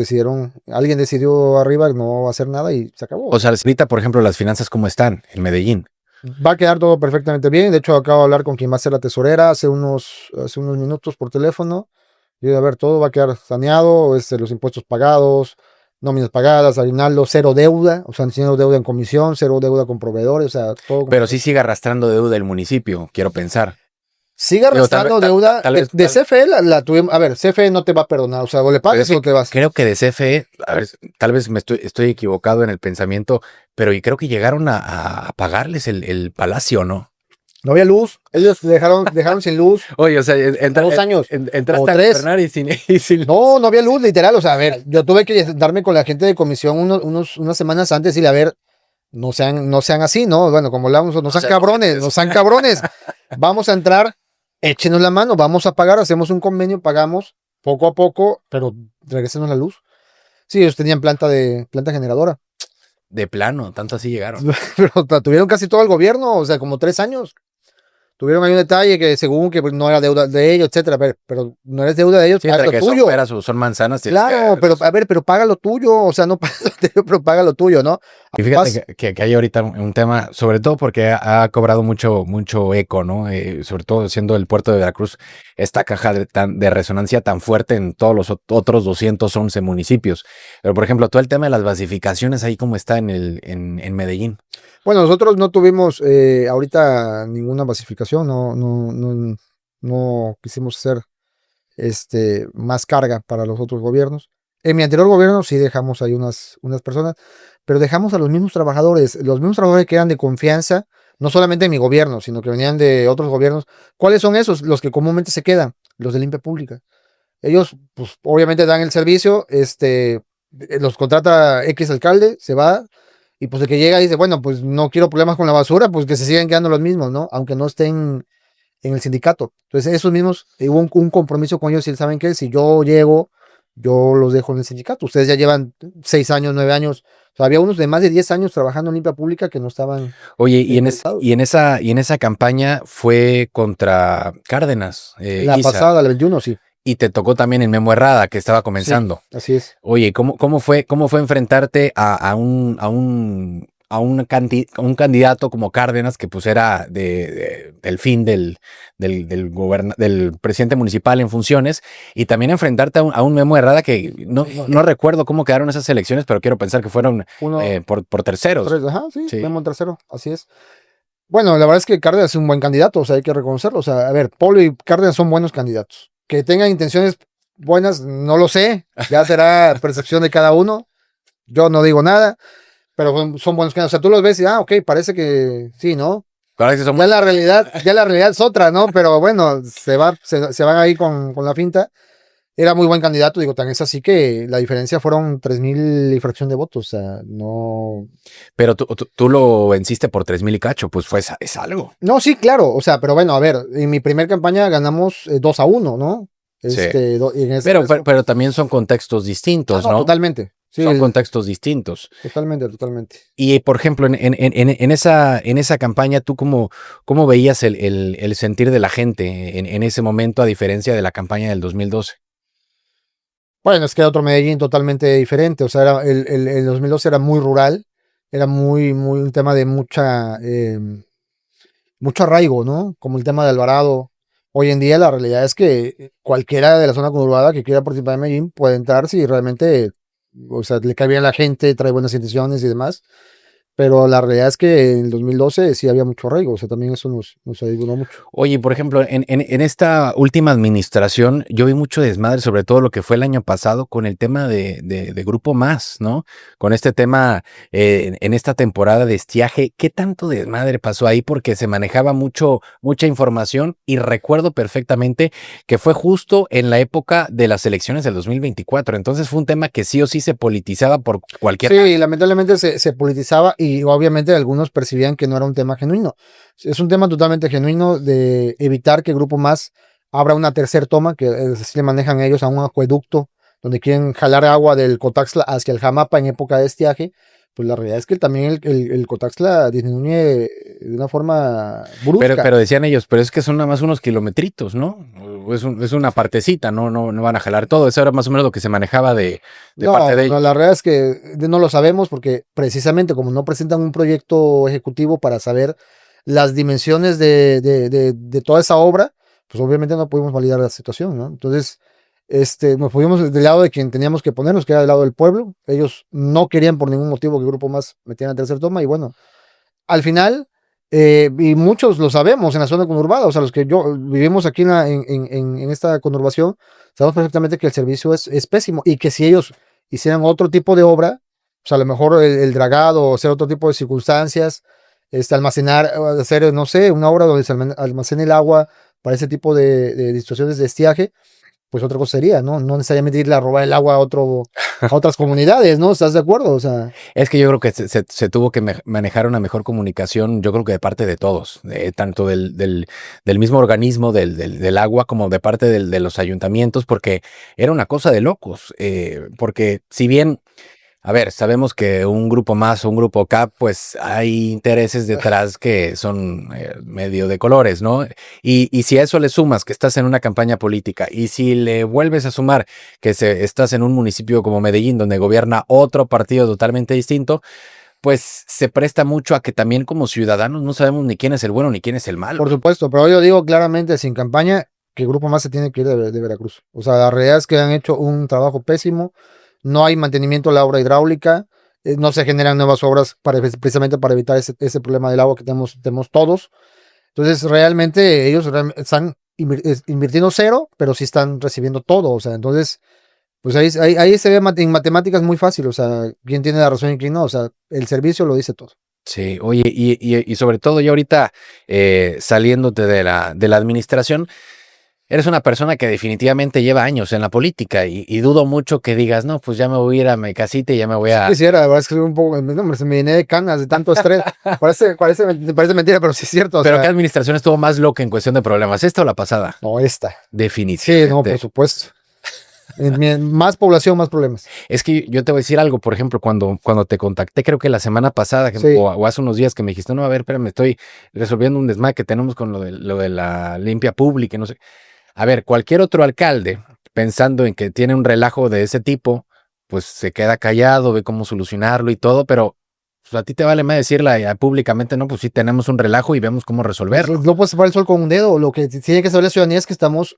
alguien decidió arriba no hacer nada y se acabó. O sea, ahorita, por ejemplo, las finanzas, ¿cómo están en Medellín? Va a quedar todo perfectamente bien. De hecho, acabo de hablar con quien va a ser la tesorera hace unos minutos por teléfono. Y a ver, todo va a quedar saneado, los impuestos pagados, nóminas pagadas, aguinaldo, cero deuda, o sea, cero deuda en comisión, cero deuda con proveedores, o sea, todo. Pero sí sigue arrastrando deuda el municipio, quiero pensar. Sigue Digo, tal arrastrando vez- deuda. tal vez- De CFE la tuvimos. A ver, CFE no te va a perdonar. O sea, o le Pero pagas es o te vas. creo que de CFE, a ver, tal vez estoy equivocado en el pensamiento, pero y creo que llegaron a pagarles el palacio, ¿no? No había luz. Ellos dejaron sin luz Oye, o sea, 2 años. entraste o a 3. gobernar y sin No había luz, literal. O sea, a ver, yo tuve que sentarme con la gente de comisión unas semanas antes y decirle, a ver, no sean así, ¿no? Bueno, como hablamos, no sean cabrones, no sean cabrones. Vamos a entrar, échenos la mano, vamos a pagar, hacemos un convenio, pagamos poco a poco, pero regresenos la luz. Sí, ellos tenían planta generadora. de plano, tanto así llegaron. Pero la tuvieron casi todo el gobierno, o sea, como 3 años. Tuvieron ahí un detalle que según que no era deuda de ellos, etcétera, pero no eres deuda de ellos, Sí, paga entre lo que tuyo. son manzanas. Claro, pero a ver, pero paga lo tuyo, o sea, no paga lo tuyo, pero paga lo tuyo, ¿no? Y fíjate que hay ahorita un tema, sobre todo porque ha cobrado mucho eco, ¿no? Sobre todo siendo el puerto de Veracruz, esta caja de resonancia tan fuerte en todos los otros 211 municipios. Pero, por ejemplo, todo el tema de las basificaciones ahí como está en Medellín. Bueno, nosotros no tuvimos ahorita ninguna basificación, no quisimos hacer más carga para los otros gobiernos. En mi anterior gobierno sí dejamos ahí unas personas, pero dejamos a los mismos trabajadores que eran de confianza, no solamente en mi gobierno, sino que venían de otros gobiernos. ¿Cuáles son esos? Los que comúnmente se quedan, los de limpia pública. Ellos, pues, obviamente dan el servicio, los contrata X alcalde, se va, y pues el que llega dice, bueno, pues no quiero problemas con la basura, pues que se sigan quedando los mismos, ¿no? Aunque no estén en el sindicato. Entonces, esos mismos, hubo un compromiso con ellos y saben que si yo llego, yo los dejo en el sindicato. Ustedes ya llevan 6 años, 9 años. O sea, había unos de más de 10 años trabajando en limpia pública que no estaban. Oye, y en esa campaña fue contra Cárdenas, La Isa, pasada, la 21, sí. y te tocó también en Memo Herrada, que estaba comenzando. Sí, así es. Oye, ¿cómo fue enfrentarte a un candidato como Cárdenas, que pues era del fin del presidente municipal en funciones, y también enfrentarte a un Memo Herrada que no recuerdo cómo quedaron esas elecciones, pero quiero pensar que fueron por terceros. Ajá, sí, Sí. Memo en tercero, así es. Bueno, la verdad es que Cárdenas es un buen candidato, o sea, hay que reconocerlo. O sea, a ver, Polo y Cárdenas son buenos candidatos. Que tengan intenciones buenas, no lo sé, ya será percepción de cada uno. Yo no digo nada, pero son buenos candidatos. O sea, tú los ves y, ok, parece que sí, ¿no? Claro que son Ya la realidad es otra, ¿no? Pero bueno, se van ahí con la finta. Era muy buen candidato, digo, tan es así que la diferencia fueron 3,000 y fracción de votos, o sea, no. Pero tú lo venciste por 3,000 y cacho, pues es algo. No, sí, claro, o sea, pero bueno, a ver, en mi primer campaña ganamos 2-1, ¿no? Sí. Pero también son contextos distintos, ¿no? Totalmente. Sí, son contextos distintos. Totalmente. Y por ejemplo, en esa campaña, ¿tú cómo veías el sentir de la gente en ese momento, a diferencia de la campaña del 2012? Bueno, es que era otro Medellín totalmente diferente. O sea, el 2012 era muy rural, era muy un tema de mucho arraigo, ¿no? Como el tema de Alvarado. Hoy en día la realidad es que cualquiera de la zona conurbada que quiera participar en Medellín puede entrar si realmente, o sea, le cae bien a la gente, trae buenas intenciones y demás. Pero la realidad es que en el 2012 sí había mucho arraigo, o sea, también eso nos ayudó mucho. Oye, por ejemplo, en esta última administración, yo vi mucho desmadre, sobre todo lo que fue el año pasado, con el tema de Grupo Más, ¿no? Con este tema en esta temporada de estiaje. ¿Qué tanto desmadre pasó ahí? Porque se manejaba mucha información, y recuerdo perfectamente que fue justo en la época de las elecciones del 2024. Entonces fue un tema que sí o sí se politizaba por cualquier... Sí, lamentablemente se politizaba, y obviamente algunos percibían que no era un tema genuino. Es un tema totalmente genuino de evitar que Grupo Más abra una tercer toma, que así le manejan ellos, a un acueducto donde quieren jalar agua del Cotaxla hacia el Jamapa en época de estiaje. Pues la realidad es que también el Cotaxla disminuye de una forma brusca. Pero decían ellos, pero es que son nada más unos kilometritos, ¿no? Es una partecita, no van a jalar todo. Eso era más o menos lo que se manejaba de parte de ellos. No, la realidad es que no lo sabemos, porque precisamente como no presentan un proyecto ejecutivo para saber las dimensiones de toda esa obra, pues obviamente no pudimos validar la situación, ¿no? Entonces, nos pusimos del lado de quien teníamos que ponernos, que era del lado del pueblo. Ellos no querían por ningún motivo que Grupo Más metiera en tercer toma y bueno, al final, y muchos lo sabemos en la zona conurbada, o sea, los que vivimos aquí en esta conurbación, sabemos perfectamente que el servicio es pésimo y que si ellos hicieran otro tipo de obra, o sea, a lo mejor el dragado o hacer otro tipo de circunstancias, almacenar, hacer, no sé, una obra donde se almacene el agua para ese tipo de situaciones de estiaje, pues otra cosa sería, ¿no? No necesariamente irle a robar el agua a otras comunidades, ¿no? ¿Estás de acuerdo? O sea, Es que yo creo que se tuvo que manejar una mejor comunicación, yo creo que de parte de todos, tanto del mismo organismo del agua como de parte de los ayuntamientos, porque era una cosa de locos, porque si bien... A ver, sabemos que un grupo más o un grupo K, pues hay intereses detrás que son medio de colores, ¿no? Y si a eso le sumas que estás en una campaña política y si le vuelves a sumar que estás en un municipio como Medellín donde gobierna otro partido totalmente distinto, pues se presta mucho a que también como ciudadanos no sabemos ni quién es el bueno ni quién es el malo. por supuesto, pero yo digo claramente sin campaña que el Grupo Más se tiene que ir de Veracruz. O sea, la realidad es que han hecho un trabajo pésimo, no hay mantenimiento de la obra hidráulica, no se generan nuevas obras precisamente para evitar ese problema del agua que tenemos todos. Entonces, realmente ellos están invirtiendo cero, pero sí están recibiendo todo. O sea, entonces, pues ahí se ve en matemáticas muy fácil. O sea, quién tiene la razón y quién no. O sea, el servicio lo dice todo. Sí, oye, y sobre todo ya ahorita saliéndote de la administración, eres una persona que definitivamente lleva años en la política y dudo mucho que digas, no, pues ya me voy a ir a mi casita y ya me voy Sí a... quisiera, la verdad es que un poco, no, se me llené de canas de tanto estrés. Parece mentira, pero sí es cierto. O Pero sea, ¿qué administración estuvo más loca en cuestión de problemas? ¿Esta o la pasada? no, esta. Sí, no, Definitivamente. por supuesto. Más población, más problemas. Es que yo te voy a decir algo, por ejemplo, cuando te contacté, creo que la semana pasada Sí. o hace unos días que me dijiste, no, a ver, espérame, estoy resolviendo un desmadre que tenemos con lo de la limpia pública y no sé. A ver, cualquier otro alcalde, pensando en que tiene un relajo de ese tipo, pues se queda callado, ve cómo solucionarlo y todo, pero pues, a ti te vale más decirla públicamente, no, pues sí tenemos un relajo y vemos cómo resolverlo. No puedes tapar el sol con un dedo. Lo que tiene que saber la ciudadanía es que estamos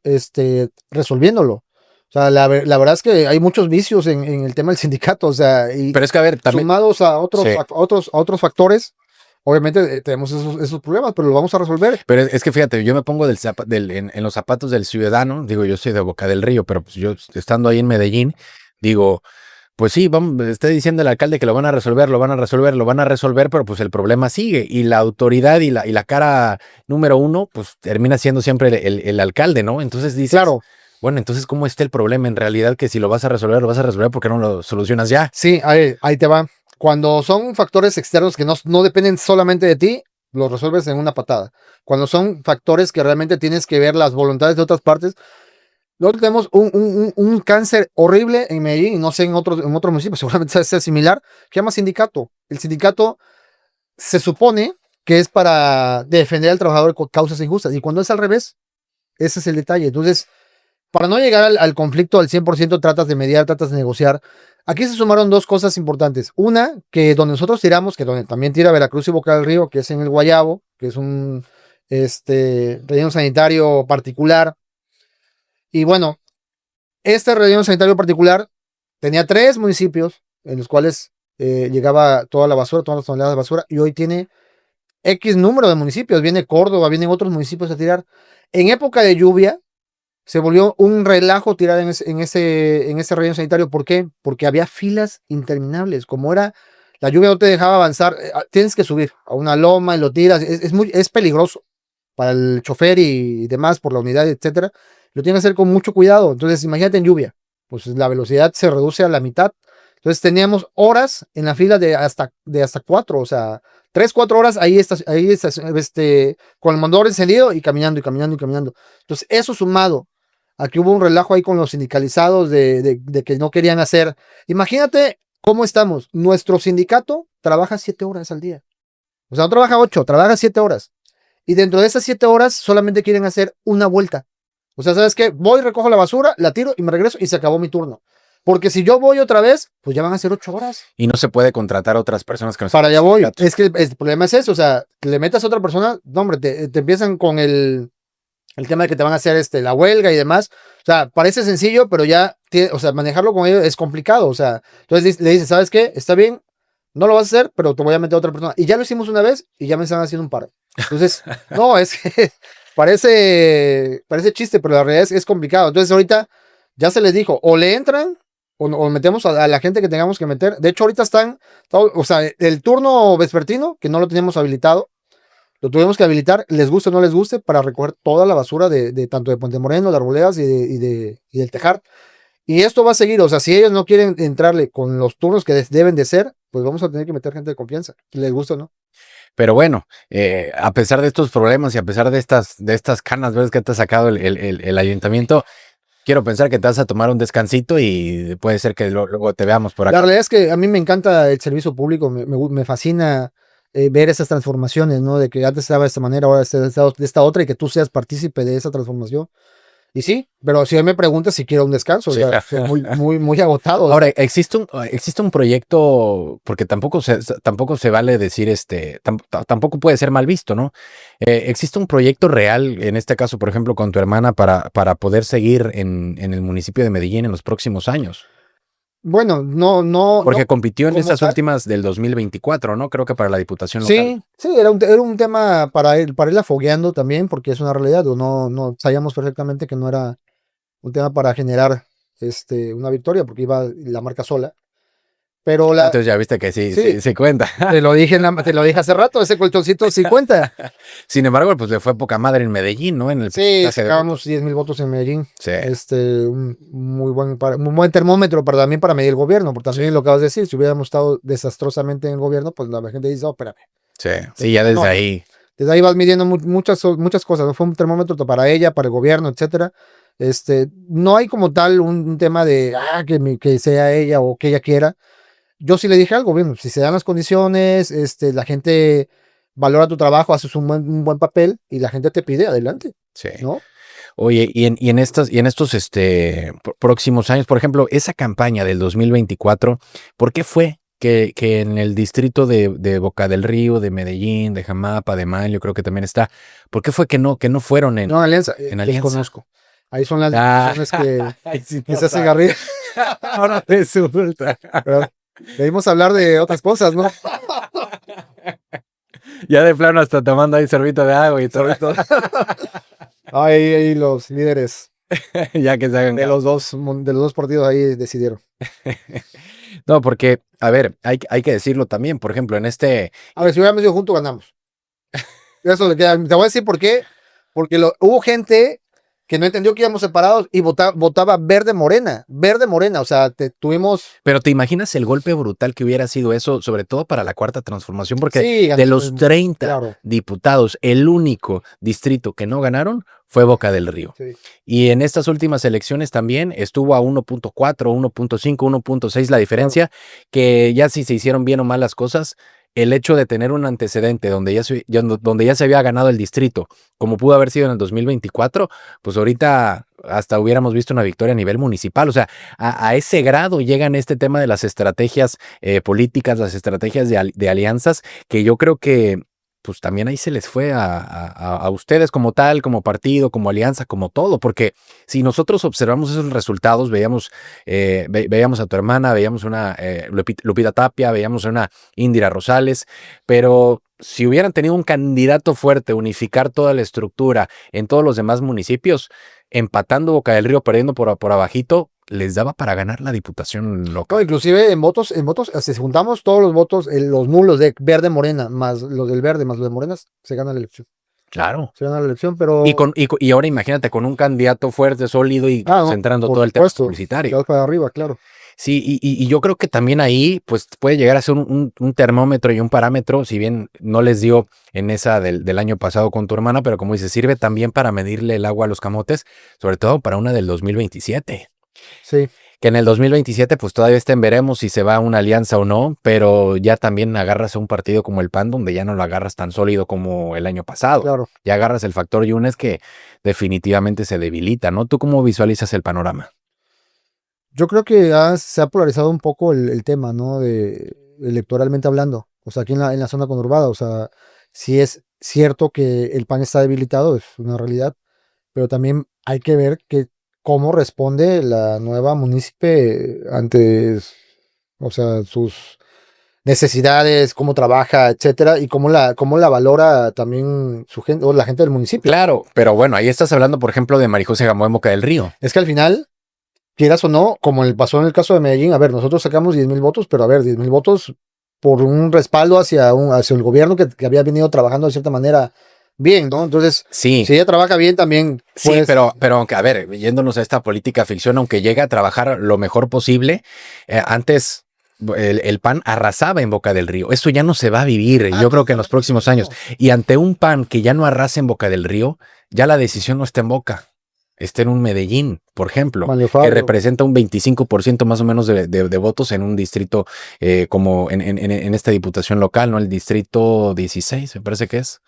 resolviéndolo. O sea, la verdad es que hay muchos vicios en el tema del sindicato. O sea, y Pero es que, a ver, también... sumados a otros, Sí. a otros factores, obviamente tenemos esos problemas, pero lo vamos a resolver. Pero es que fíjate, yo me pongo en los zapatos del ciudadano, digo, yo soy de Boca del Río, pero pues yo estando ahí en Medellín, digo, pues sí, está diciendo el alcalde que lo van a resolver, lo van a resolver, lo van a resolver, pero pues el problema sigue y la autoridad y la cara número uno, pues termina siendo siempre el alcalde, ¿no? Entonces dices, Claro, bueno, entonces ¿cómo está el problema en realidad? Que si lo vas a resolver, ¿por qué no lo solucionas ya? sí, ahí te va. Cuando son factores externos que no dependen solamente de ti, los resuelves en una patada. Cuando son factores que realmente tienes que ver las voluntades de otras partes, nosotros tenemos un cáncer horrible en Medellín, y no sé en otros municipios, seguramente sea similar, que se llama sindicato. El sindicato se supone que es para defender al trabajador con causas injustas, y cuando es al revés, ese es el detalle. Entonces, para no llegar al conflicto al 100%, tratas de mediar, tratas de negociar. Aquí se sumaron dos cosas importantes. Una, que donde nosotros tiramos, que donde también tira Veracruz y Boca del Río, que es en el Guayabo, que es un relleno sanitario particular. Y bueno, este relleno sanitario particular tenía 3 municipios en los cuales llegaba toda la basura, todas las toneladas de basura, y hoy tiene X número de municipios. Viene Córdoba, vienen otros municipios a tirar. En época de lluvia, se volvió un relajo tirar en ese relleno sanitario. ¿Por qué? Porque había filas interminables. Como era, la lluvia no te dejaba avanzar, tienes que subir a una loma y lo tiras. Es peligroso para el chofer y demás, por la unidad, etcétera. Lo tienes que hacer con mucho cuidado. Entonces, imagínate en lluvia, pues la velocidad se reduce a la mitad. Entonces, teníamos horas en la fila de hasta 4, o sea, 3, 4 horas ahí estás, con el motor encendido y caminando y caminando y caminando. Entonces, eso sumado a que hubo un relajo ahí con los sindicalizados de que no querían hacer. Imagínate cómo estamos. Nuestro sindicato trabaja 7 horas al día. O sea, no trabaja 8, trabaja 7 horas. Y dentro de esas 7 horas solamente quieren hacer una vuelta. O sea, ¿sabes qué? Voy, recojo la basura, la tiro y me regreso y se acabó mi turno. Porque si yo voy otra vez, pues ya van a ser 8 horas. Y no se puede contratar a otras personas que no Para allá voy. Es que el problema es eso. O sea, que le metas a otra persona, no, hombre, te empiezan con el tema de que te van a hacer la huelga y demás. O sea, parece sencillo, pero ya, o sea, manejarlo con ellos es complicado. O sea, entonces le dices, ¿sabes qué? Está bien, no lo vas a hacer, pero te voy a meter a otra persona. Y ya lo hicimos una vez y ya me están haciendo un paro. Entonces, no, es que parece chiste, pero la realidad es complicado. Entonces, ahorita ya se les dijo, o le entran o metemos a la gente que tengamos que meter. De hecho, ahorita o sea, el turno vespertino, que no lo teníamos habilitado, lo tuvimos que habilitar, les guste o no les guste, para recoger toda la basura de tanto de Puente Moreno, de Arboledas y del Tejar. Y esto va a seguir, o sea, si ellos no quieren entrarle con los turnos que deben de ser, pues vamos a tener que meter gente de confianza, les gusta o no. Pero bueno, a pesar de estos problemas y a pesar de estas canas verdes que te ha sacado el ayuntamiento, quiero pensar que te vas a tomar un descansito y puede ser que luego te veamos por acá. La realidad es que a mí me encanta el servicio público, me fascina ver esas transformaciones, ¿no? De que antes estaba de esta manera, ahora de esta otra, y que tú seas partícipe de esa transformación. Y sí, pero si él me pregunta si quiero un descanso, Sí. o sea, estoy muy agotado. Ahora, existe un proyecto, porque tampoco se vale decir tampoco puede ser mal visto, ¿no? Existe un proyecto real, en este caso, por ejemplo, con tu hermana, para poder seguir en el municipio de Medellín en los próximos años. Bueno, no. Porque No, compitió en como estas tal. últimas del 2024, ¿no? Creo que para la diputación local. Sí, era un tema para irla fogueando también, porque es una realidad, o no sabíamos perfectamente que no era un tema para generar una victoria, porque iba la marca sola. Pero Entonces ya viste que sí, sí cuenta. te lo dije hace rato, ese colchoncito sí cuenta. Sin embargo, pues le fue poca madre en Medellín, ¿no? En el Sí, porcentaje de sacábamos votos. 10,000 votos en Medellín. Sí. Un muy buen termómetro también para medir el gobierno, porque también lo acabas de decir, si hubiéramos estado desastrosamente en el gobierno, pues la gente dice, oh, espérame. Sí, ya desde No, ahí. desde ahí vas midiendo muchas cosas, ¿no? Fue un termómetro para ella, para el gobierno, etcétera. No hay como tal un tema de que sea ella o que ella quiera. Yo sí le dije al gobierno, si se dan las condiciones, la gente valora tu trabajo, haces un buen papel y la gente te pide, adelante, Sí. ¿no? Oye, y en estos próximos años, por ejemplo, esa campaña del 2024, ¿por qué fue que en el distrito de Boca del Río, de Medellín, de Jamapa, de Manlio, creo que también está, ¿por qué fue que no fueron No, Alianza, en Alianza? desconozco. Ahí son las Ah, decisiones ay, sí, que no se hacen sabe. arriba. Ahora resulta. Pero debimos hablar de otras cosas, ¿no? Ya de plano hasta tomando ahí sorbito de agua y todo. Ahí los líderes Ya que se hagan. de los dos partidos ahí decidieron. No, porque, a ver, hay que decirlo también, por ejemplo, A ver, si hubiéramos ido juntos, ganamos. Eso le queda. Te voy a decir por qué. Porque hubo gente que no entendió que íbamos separados y votaba verde morena. Verde morena. O sea, tuvimos. Pero ¿te imaginas el golpe brutal que hubiera sido eso, sobre todo para la Cuarta Transformación? Porque Sí, de los 30 claro. diputados, el único distrito que no ganaron fue Boca del Río. Sí. Y en estas últimas elecciones también estuvo a 1.4, 1.5, 1.6 la diferencia, que ya si se hicieron bien o mal las cosas, el hecho de tener un antecedente donde ya se había ganado el distrito, como pudo haber sido en el 2024, pues ahorita hasta hubiéramos visto una victoria a nivel municipal. O sea, a ese grado llegan este tema de las estrategias políticas, las estrategias de alianzas, que yo creo que pues también ahí se les fue a ustedes como tal, como partido, como alianza, como todo, porque si nosotros observamos esos resultados, veíamos a tu hermana, veíamos una Lupita Tapia, veíamos a una Indira Rosales, pero si hubieran tenido un candidato fuerte, unificar toda la estructura en todos los demás municipios, empatando Boca del Río, perdiendo por abajito, les daba para ganar la diputación local. No, inclusive en votos, si juntamos todos los votos, los nulos de verde morena, más los del verde, más los de morenas, se gana la elección. Claro. Se gana la elección, pero. Y ahora imagínate con un candidato fuerte, sólido y centrando todo el tema publicitario. Para arriba, claro. Sí, y yo creo que también ahí pues puede llegar a ser un termómetro y un parámetro, si bien no les dio en esa del año pasado con tu hermana, pero como dices, sirve también para medirle el agua a los camotes, sobre todo para una del 2027. Sí. Que en el 2027 pues todavía veremos si se va a una alianza o no, pero ya también agarras a un partido como el PAN donde ya no lo agarras tan sólido como el año pasado. Claro. Ya agarras el factor Yunes que definitivamente se debilita, ¿no? ¿Tú cómo visualizas el panorama? Yo creo que se ha polarizado un poco el tema, ¿no? Electoralmente hablando. O sea, aquí en la zona conurbada. O sea, sí es cierto que el PAN está debilitado, es una realidad. pero también hay que ver cómo responde la nueva munícipe ante, o sea, sus necesidades, cómo trabaja, etcétera, y cómo la valora también su gente o la gente del municipio. Claro, pero bueno, ahí estás hablando, por ejemplo, de María José Gamboa en Boca del Río. Es que al final, quieras o no, como pasó en el caso de Medellín, a ver, nosotros sacamos 10,000 votos, pero a ver, 10,000 votos por un respaldo hacia el gobierno que había venido trabajando de cierta manera bien, ¿no? Entonces, Sí, si ella trabaja bien también, sí, pues, pero aunque, a ver, yéndonos a esta política ficción, aunque llega a trabajar lo mejor posible, antes el PAN arrasaba en Boca del Río. Eso ya no se va a vivir, yo creo que en los próximos años. Y ante un PAN que ya no arrasa en Boca del Río, ya la decisión no está en Boca. Está en un Medellín, por ejemplo, Mario que Fabio. representa un 25% más o menos de votos en un distrito como en esta diputación local, ¿no? El distrito 16, me parece que es.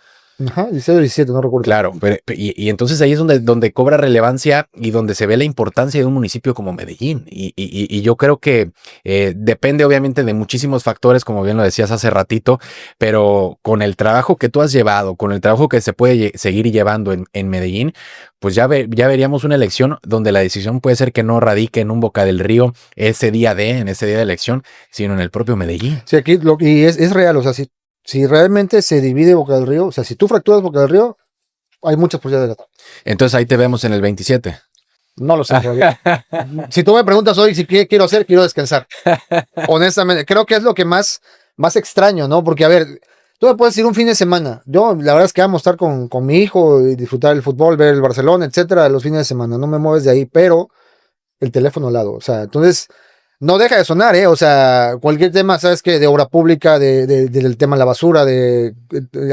Ajá, 16 o 17, no recuerdo. Claro, y entonces ahí es donde cobra relevancia y donde se ve la importancia de un municipio como Medellín. Y yo creo que depende obviamente de muchísimos factores, como bien lo decías hace ratito, pero con el trabajo que tú has llevado, con el trabajo que se puede seguir llevando en Medellín, pues ya veríamos una elección donde la decisión puede ser que no radique en un Boca del Río en ese día de elección, sino en el propio Medellín. Sí, aquí y es real, o sea, si realmente se divide Boca del Río, o sea, si tú fracturas Boca del Río, hay muchas posibilidades de ganar. Entonces ahí te vemos en el 27. No lo sé todavía. Si tú me preguntas hoy si qué quiero hacer, quiero descansar. Honestamente, creo que es lo que más extraño, ¿no? Porque, a ver, tú me puedes ir un fin de semana. Yo, la verdad es que amo estar con mi hijo y disfrutar el fútbol, ver el Barcelona, etcétera, los fines de semana. No me mueves de ahí, pero el teléfono al lado. O sea, entonces, no deja de sonar, ¿eh? O sea, cualquier tema, ¿sabes qué? De obra pública, del tema de la basura, de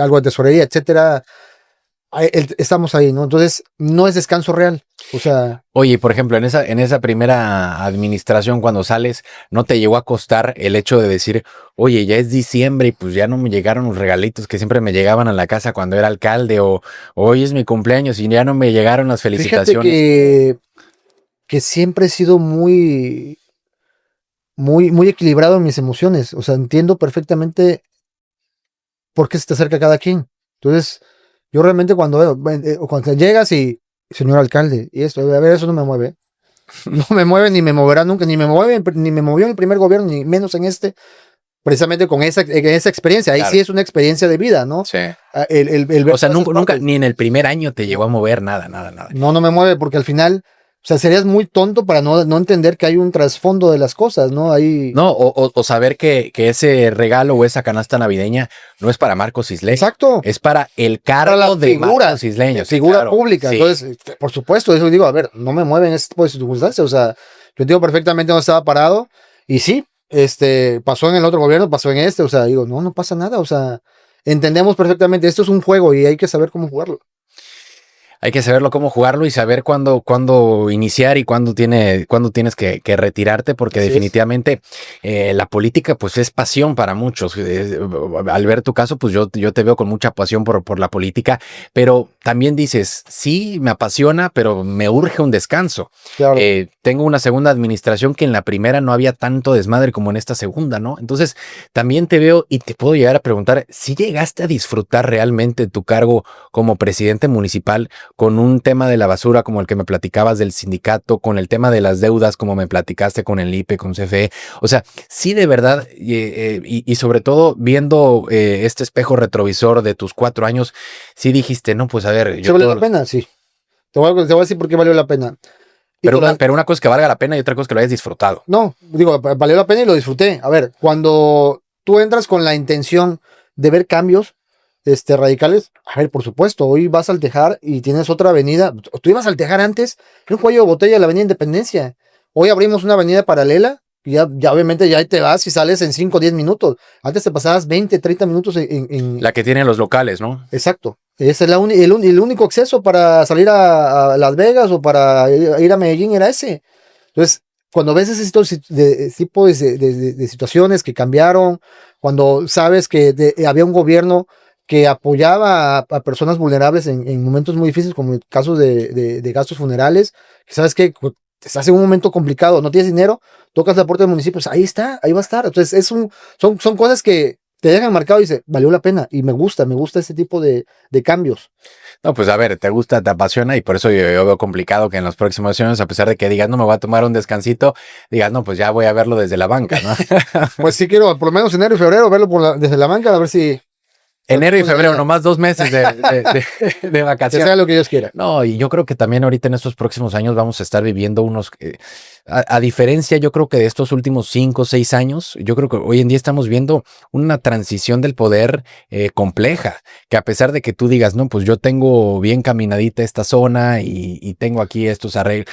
algo de tesorería, etcétera. Estamos ahí, ¿no? Entonces, no es descanso real. O sea, oye, por ejemplo, en esa primera administración, cuando sales, ¿no te llegó a costar el hecho de decir, oye, ya es diciembre y pues ya no me llegaron los regalitos que siempre me llegaban a la casa cuando era alcalde, o hoy es mi cumpleaños y ya no me llegaron las fíjate felicitaciones? que siempre he sido muy equilibrado en mis emociones. O sea, entiendo perfectamente por qué se te acerca cada quien. Entonces, yo realmente cuando llegas y, señor alcalde, y esto, a ver, eso no me mueve. No me mueve ni me moverá nunca, ni me movió en el primer gobierno, ni menos en este, precisamente con esa experiencia. Ahí Claro. sí es una experiencia de vida, ¿no? Sí. El ver O sea, todas esas nunca, partes. ni en el primer año te llegó a mover nada. No me mueve porque al final, o sea, serías muy tonto para no entender que hay un trasfondo de las cosas, ¿no? Hay... No, o saber que ese regalo o esa canasta navideña no es para Marcos Isleño. Exacto. Es para el Para cargo la de figura, Marcos Isleño. Sí, figura claro. pública. Sí. Entonces, por supuesto, eso digo, a ver, no me mueven este tipo de circunstancias. O sea, yo entiendo perfectamente dónde estaba parado. Y sí, pasó en el otro gobierno, pasó en este. O sea, digo, no pasa nada. O sea, entendemos perfectamente, esto es un juego y hay que saber cómo jugarlo. Hay que saberlo cómo jugarlo y saber cuándo iniciar y cuándo tienes que retirarte, porque Así definitivamente la política pues es pasión para muchos. Al ver tu caso, pues yo te veo con mucha pasión por la política, pero también dices, sí, me apasiona, pero me urge un descanso. Claro. Tengo una segunda administración que en la primera no había tanto desmadre como en esta segunda, ¿no? Entonces también te veo y te puedo llegar a preguntar si llegaste a disfrutar realmente tu cargo como presidente municipal, con un tema de la basura como el que me platicabas del sindicato, con el tema de las deudas como me platicaste con el IPE, con CFE. O sea, sí de verdad, y sobre todo viendo este espejo retrovisor de tus 4 años, sí dijiste, no, pues a ver. ¿Se valió la pena? Sí. Te voy a decir por qué valió la pena. Pero una cosa es que valga la pena y otra cosa es que lo hayas disfrutado. No, digo, valió la pena y lo disfruté. A ver, cuando tú entras con la intención de ver cambios radicales, a ver, por supuesto, hoy vas al Tejar y tienes otra avenida. Tú ibas al Tejar antes, era un cuello de botella de la avenida Independencia. Hoy abrimos una avenida paralela y ya obviamente ya ahí te vas y sales en 5 o 10 minutos. Antes te pasabas 20, 30 minutos en... La que tienen los locales, ¿no? Exacto. Ese es el único acceso para salir a Las Vegas o para ir a Medellín era ese. Entonces, cuando ves ese tipo de situaciones que cambiaron, cuando sabes que había un gobierno que apoyaba a personas vulnerables en momentos muy difíciles, como el caso de gastos funerales, que sabes que estás en un momento complicado, no tienes dinero, tocas la puerta del municipio, pues ahí está, ahí va a estar. Entonces, son cosas que te dejan marcado y dice, valió la pena. Y me gusta ese tipo de cambios. No, pues a ver, te gusta, te apasiona y por eso yo veo complicado que en los próximos años, a pesar de que digas, no me voy a tomar un descansito, digas, no, pues ya voy a verlo desde la banca, ¿no? Pues sí quiero, por lo menos enero y febrero, verlo desde la banca, a ver si... Enero y febrero, nomás 2 meses de Que vacaciones. sea lo que Dios quiera. No, y yo creo que también ahorita en estos próximos años vamos a estar viviendo unos, a diferencia yo creo que de estos últimos 5 o 6 años, yo creo que hoy en día estamos viendo una transición del poder compleja, que a pesar de que tú digas, no, pues yo tengo bien caminadita esta zona y tengo aquí estos arreglos.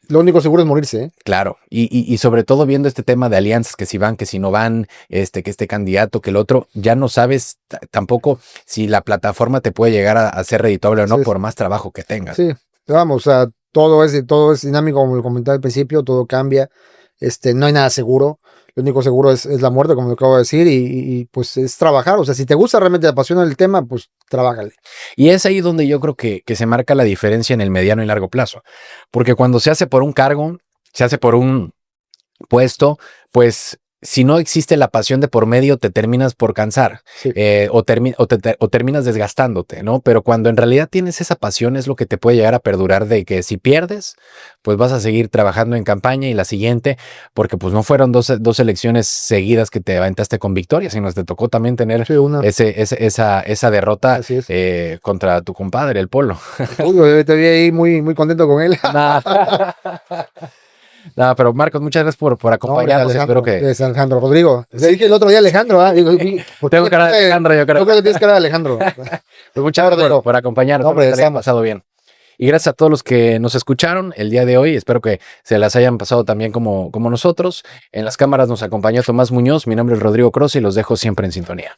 Lo único seguro es morirse, ¿eh? Claro, y sobre todo viendo este tema de alianzas, que si van, que si no van, que este candidato, que el otro, ya no sabes tampoco si la plataforma te puede llegar a ser redituable o no, por más trabajo que tengas. Sí, vamos, o sea, todo es dinámico, como lo comentaba al principio, todo cambia, no hay nada seguro, lo único seguro es la muerte, como lo acabo de decir, y pues es trabajar, o sea, si te gusta realmente, te apasiona el tema, pues trabájale. Y es ahí donde yo creo que se marca la diferencia en el mediano y largo plazo, porque cuando se hace por un cargo, se hace por un puesto, pues si no existe la pasión de por medio, te terminas por cansar, Sí. o terminas desgastándote, ¿no? Pero cuando en realidad tienes esa pasión es lo que te puede llegar a perdurar, de que si pierdes, pues vas a seguir trabajando en campaña y la siguiente, porque pues no fueron dos elecciones seguidas que te aventaste con victoria, sino que te tocó también tener Sí, una. esa derrota Así es. contra tu compadre, el Polo. Uy, yo te vi ahí muy, muy contento con él. No, pero Marcos, muchas gracias por acompañarnos. Espero que... Es Alejandro Rodrigo. Le dije el otro día Alejandro, ¿ah? Tengo cara de Alejandro, yo creo. Yo creo que tienes cara de Alejandro. Pues muchas gracias por acompañarnos. No, hombre, Espero que pasado bien. Y gracias a todos los que nos escucharon el día de hoy. Espero que se las hayan pasado también como nosotros. En las cámaras nos acompañó Tomás Muñoz. Mi nombre es Rodrigo Cross y los dejo siempre en sintonía.